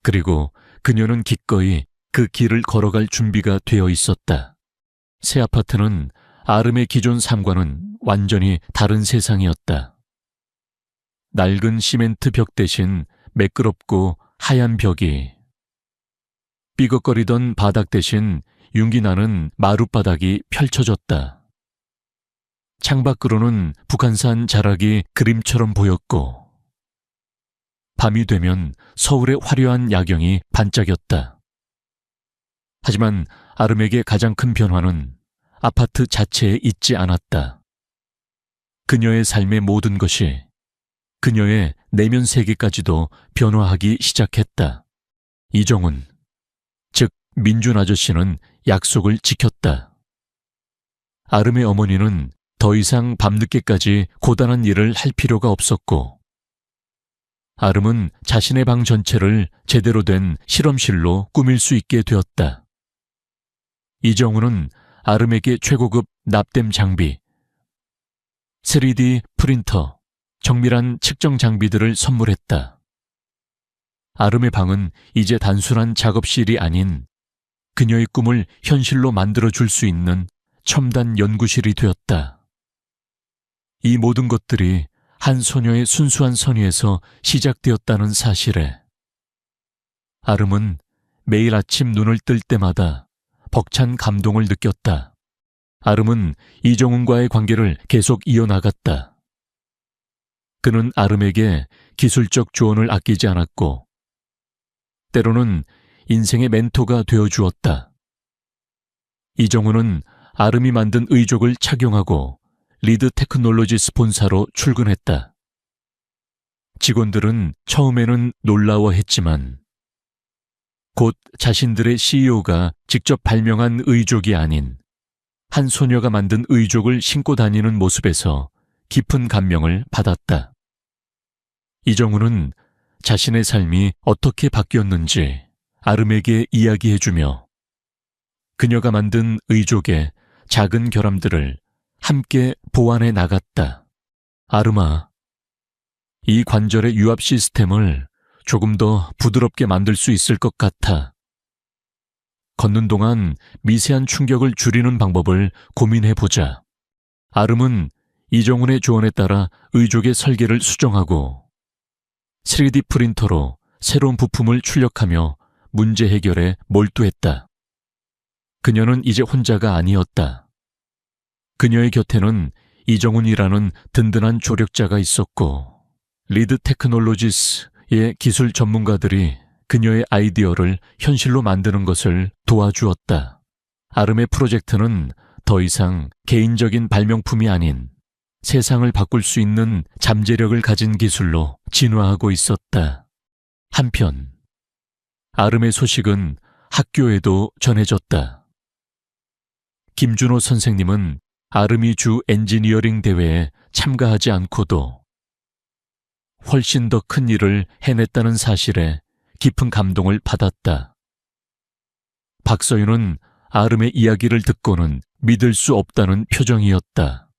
그리고 그녀는 기꺼이 그 길을 걸어갈 준비가 되어 있었다. 새 아파트는 아름의 기존 삶과는 완전히 다른 세상이었다. 낡은 시멘트 벽 대신 매끄럽고 하얀 벽이, 삐걱거리던 바닥 대신 윤기 나는 마룻바닥이 펼쳐졌다. 창밖으로는 북한산 자락이 그림처럼 보였고 밤이 되면 서울의 화려한 야경이 반짝였다. 하지만 아름에게 가장 큰 변화는 아파트 자체에 있지 않았다. 그녀의 삶의 모든 것이, 그녀의 내면 세계까지도 변화하기 시작했다. 이정훈, 즉 민준 아저씨는 약속을 지켰다. 아름의 어머니는 더 이상 밤늦게까지 고단한 일을 할 필요가 없었고, 아름은 자신의 방 전체를 제대로 된 실험실로 꾸밀 수 있게 되었다. 이정훈은 아름에게 최고급 납땜 장비, 3D 프린터, 정밀한 측정 장비들을 선물했다. 아름의 방은 이제 단순한 작업실이 아닌 그녀의 꿈을 현실로 만들어줄 수 있는 첨단 연구실이 되었다. 이 모든 것들이 한 소녀의 순수한 선의에서 시작되었다는 사실에 아름은 매일 아침 눈을 뜰 때마다 벅찬 감동을 느꼈다. 아름은 이정훈과의 관계를 계속 이어나갔다. 그는 아름에게 기술적 조언을 아끼지 않았고 때로는 인생의 멘토가 되어주었다. 이정훈은 아름이 만든 의족을 착용하고 리드 테크놀로지스 본사로 출근했다. 직원들은 처음에는 놀라워했지만 곧 자신들의 CEO가 직접 발명한 의족이 아닌 한 소녀가 만든 의족을 신고 다니는 모습에서 깊은 감명을 받았다. 이정훈은 자신의 삶이 어떻게 바뀌었는지 아름에게 이야기해주며 그녀가 만든 의족의 작은 결함들을 함께 보완해 나갔다. 아름아, 이 관절의 유압 시스템을 조금 더 부드럽게 만들 수 있을 것 같아. 걷는 동안 미세한 충격을 줄이는 방법을 고민해보자. 아름은 이정훈의 조언에 따라 의족의 설계를 수정하고 3D 프린터로 새로운 부품을 출력하며 문제 해결에 몰두했다. 그녀는 이제 혼자가 아니었다. 그녀의 곁에는 이정훈이라는 든든한 조력자가 있었고 리드 테크놀로지스의 기술 전문가들이 그녀의 아이디어를 현실로 만드는 것을 도와주었다. 아름의 프로젝트는 더 이상 개인적인 발명품이 아닌 세상을 바꿀 수 있는 잠재력을 가진 기술로 진화하고 있었다. 한편 아름의 소식은 학교에도 전해졌다. 김준호 선생님은 아름이 주 엔지니어링 대회에 참가하지 않고도 훨씬 더 큰 일을 해냈다는 사실에 깊은 감동을 받았다. 박서윤은 아름의 이야기를 듣고는 믿을 수 없다는 표정이었다.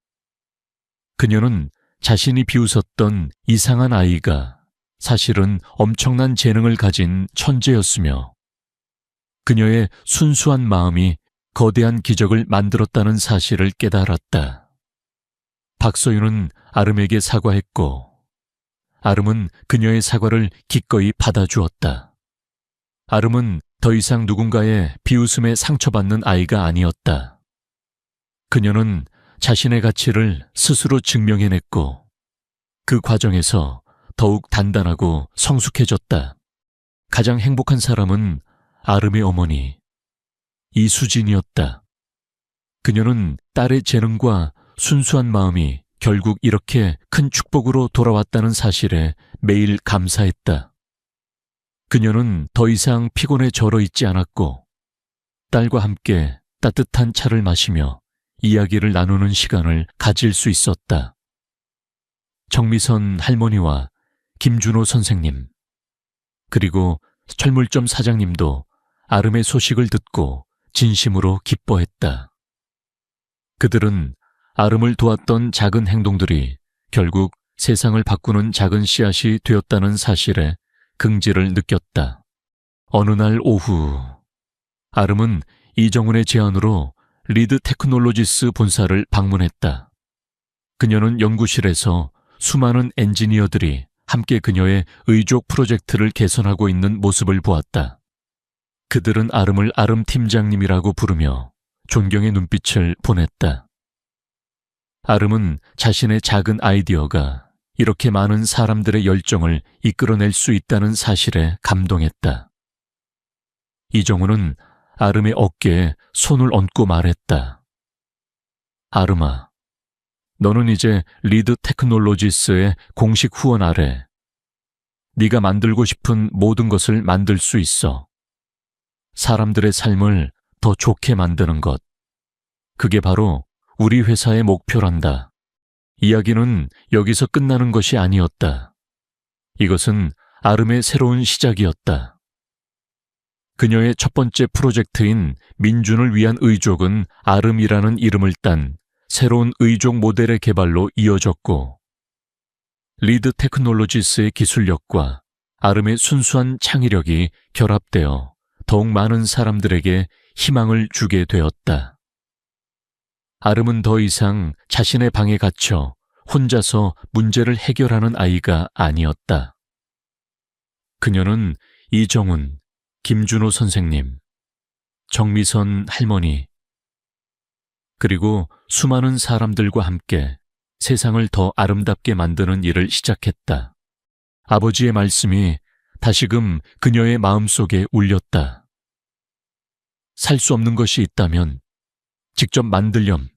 그녀는 자신이 비웃었던 이상한 아이가 사실은 엄청난 재능을 가진 천재였으며 그녀의 순수한 마음이 거대한 기적을 만들었다는 사실을 깨달았다. 박서윤은 아름에게 사과했고 아름은 그녀의 사과를 기꺼이 받아주었다. 아름은 더 이상 누군가의 비웃음에 상처받는 아이가 아니었다. 그녀는 자신의 가치를 스스로 증명해냈고 그 과정에서 더욱 단단하고 성숙해졌다. 가장 행복한 사람은 아름의 어머니 이수진이었다. 그녀는 딸의 재능과 순수한 마음이 결국 이렇게 큰 축복으로 돌아왔다는 사실에 매일 감사했다. 그녀는 더 이상 피곤에 절어 있지 않았고 딸과 함께 따뜻한 차를 마시며 이야기를 나누는 시간을 가질 수 있었다. 정미선 할머니와 김준호 선생님, 그리고 철물점 사장님도 아름의 소식을 듣고 진심으로 기뻐했다. 그들은 아름을 도왔던 작은 행동들이 결국 세상을 바꾸는 작은 씨앗이 되었다는 사실에 긍지를 느꼈다. 어느 날 오후, 아름은 이정훈의 제안으로 리드 테크놀로지스 본사를 방문했다. 그녀는 연구실에서 수많은 엔지니어들이 함께 그녀의 의족 프로젝트를 개선하고 있는 모습을 보았다. 그들은 아름을 아름 팀장님이라고 부르며 존경의 눈빛을 보냈다. 아름은 자신의 작은 아이디어가 이렇게 많은 사람들의 열정을 이끌어낼 수 있다는 사실에 감동했다. 이정훈은 아름의 어깨에 손을 얹고 말했다. 아름아, 너는 이제 리드 테크놀로지스의 공식 후원 아래 네가 만들고 싶은 모든 것을 만들 수 있어. 사람들의 삶을 더 좋게 만드는 것. 그게 바로 우리 회사의 목표란다. 이야기는 여기서 끝나는 것이 아니었다. 이것은 아름의 새로운 시작이었다. 그녀의 첫 번째 프로젝트인 민준을 위한 의족은 아름이라는 이름을 딴 새로운 의족 모델의 개발로 이어졌고 리드 테크놀로지스의 기술력과 아름의 순수한 창의력이 결합되어 더욱 많은 사람들에게 희망을 주게 되었다. 아름은 더 이상 자신의 방에 갇혀 혼자서 문제를 해결하는 아이가 아니었다. 그녀는 이정훈, 김준호 선생님, 정미선 할머니, 그리고 수많은 사람들과 함께 세상을 더 아름답게 만드는 일을 시작했다. 아버지의 말씀이 다시금 그녀의 마음속에 울렸다. 살 수 없는 것이 있다면 직접 만들렴.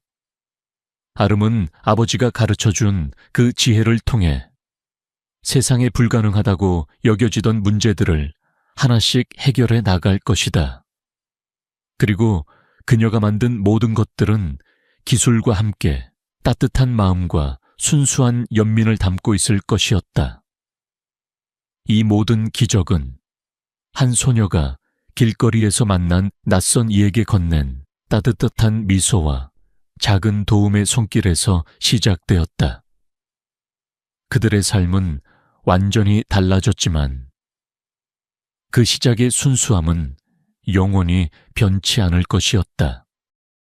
아름은 아버지가 가르쳐준 그 지혜를 통해 세상에 불가능하다고 여겨지던 문제들을 하나씩 해결해 나갈 것이다. 그리고 그녀가 만든 모든 것들은 기술과 함께 따뜻한 마음과 순수한 연민을 담고 있을 것이었다. 이 모든 기적은 한 소녀가 길거리에서 만난 낯선 이에게 건넨 따뜻한 미소와 작은 도움의 손길에서 시작되었다. 그들의 삶은 완전히 달라졌지만 그 시작의 순수함은 영원히 변치 않을 것이었다.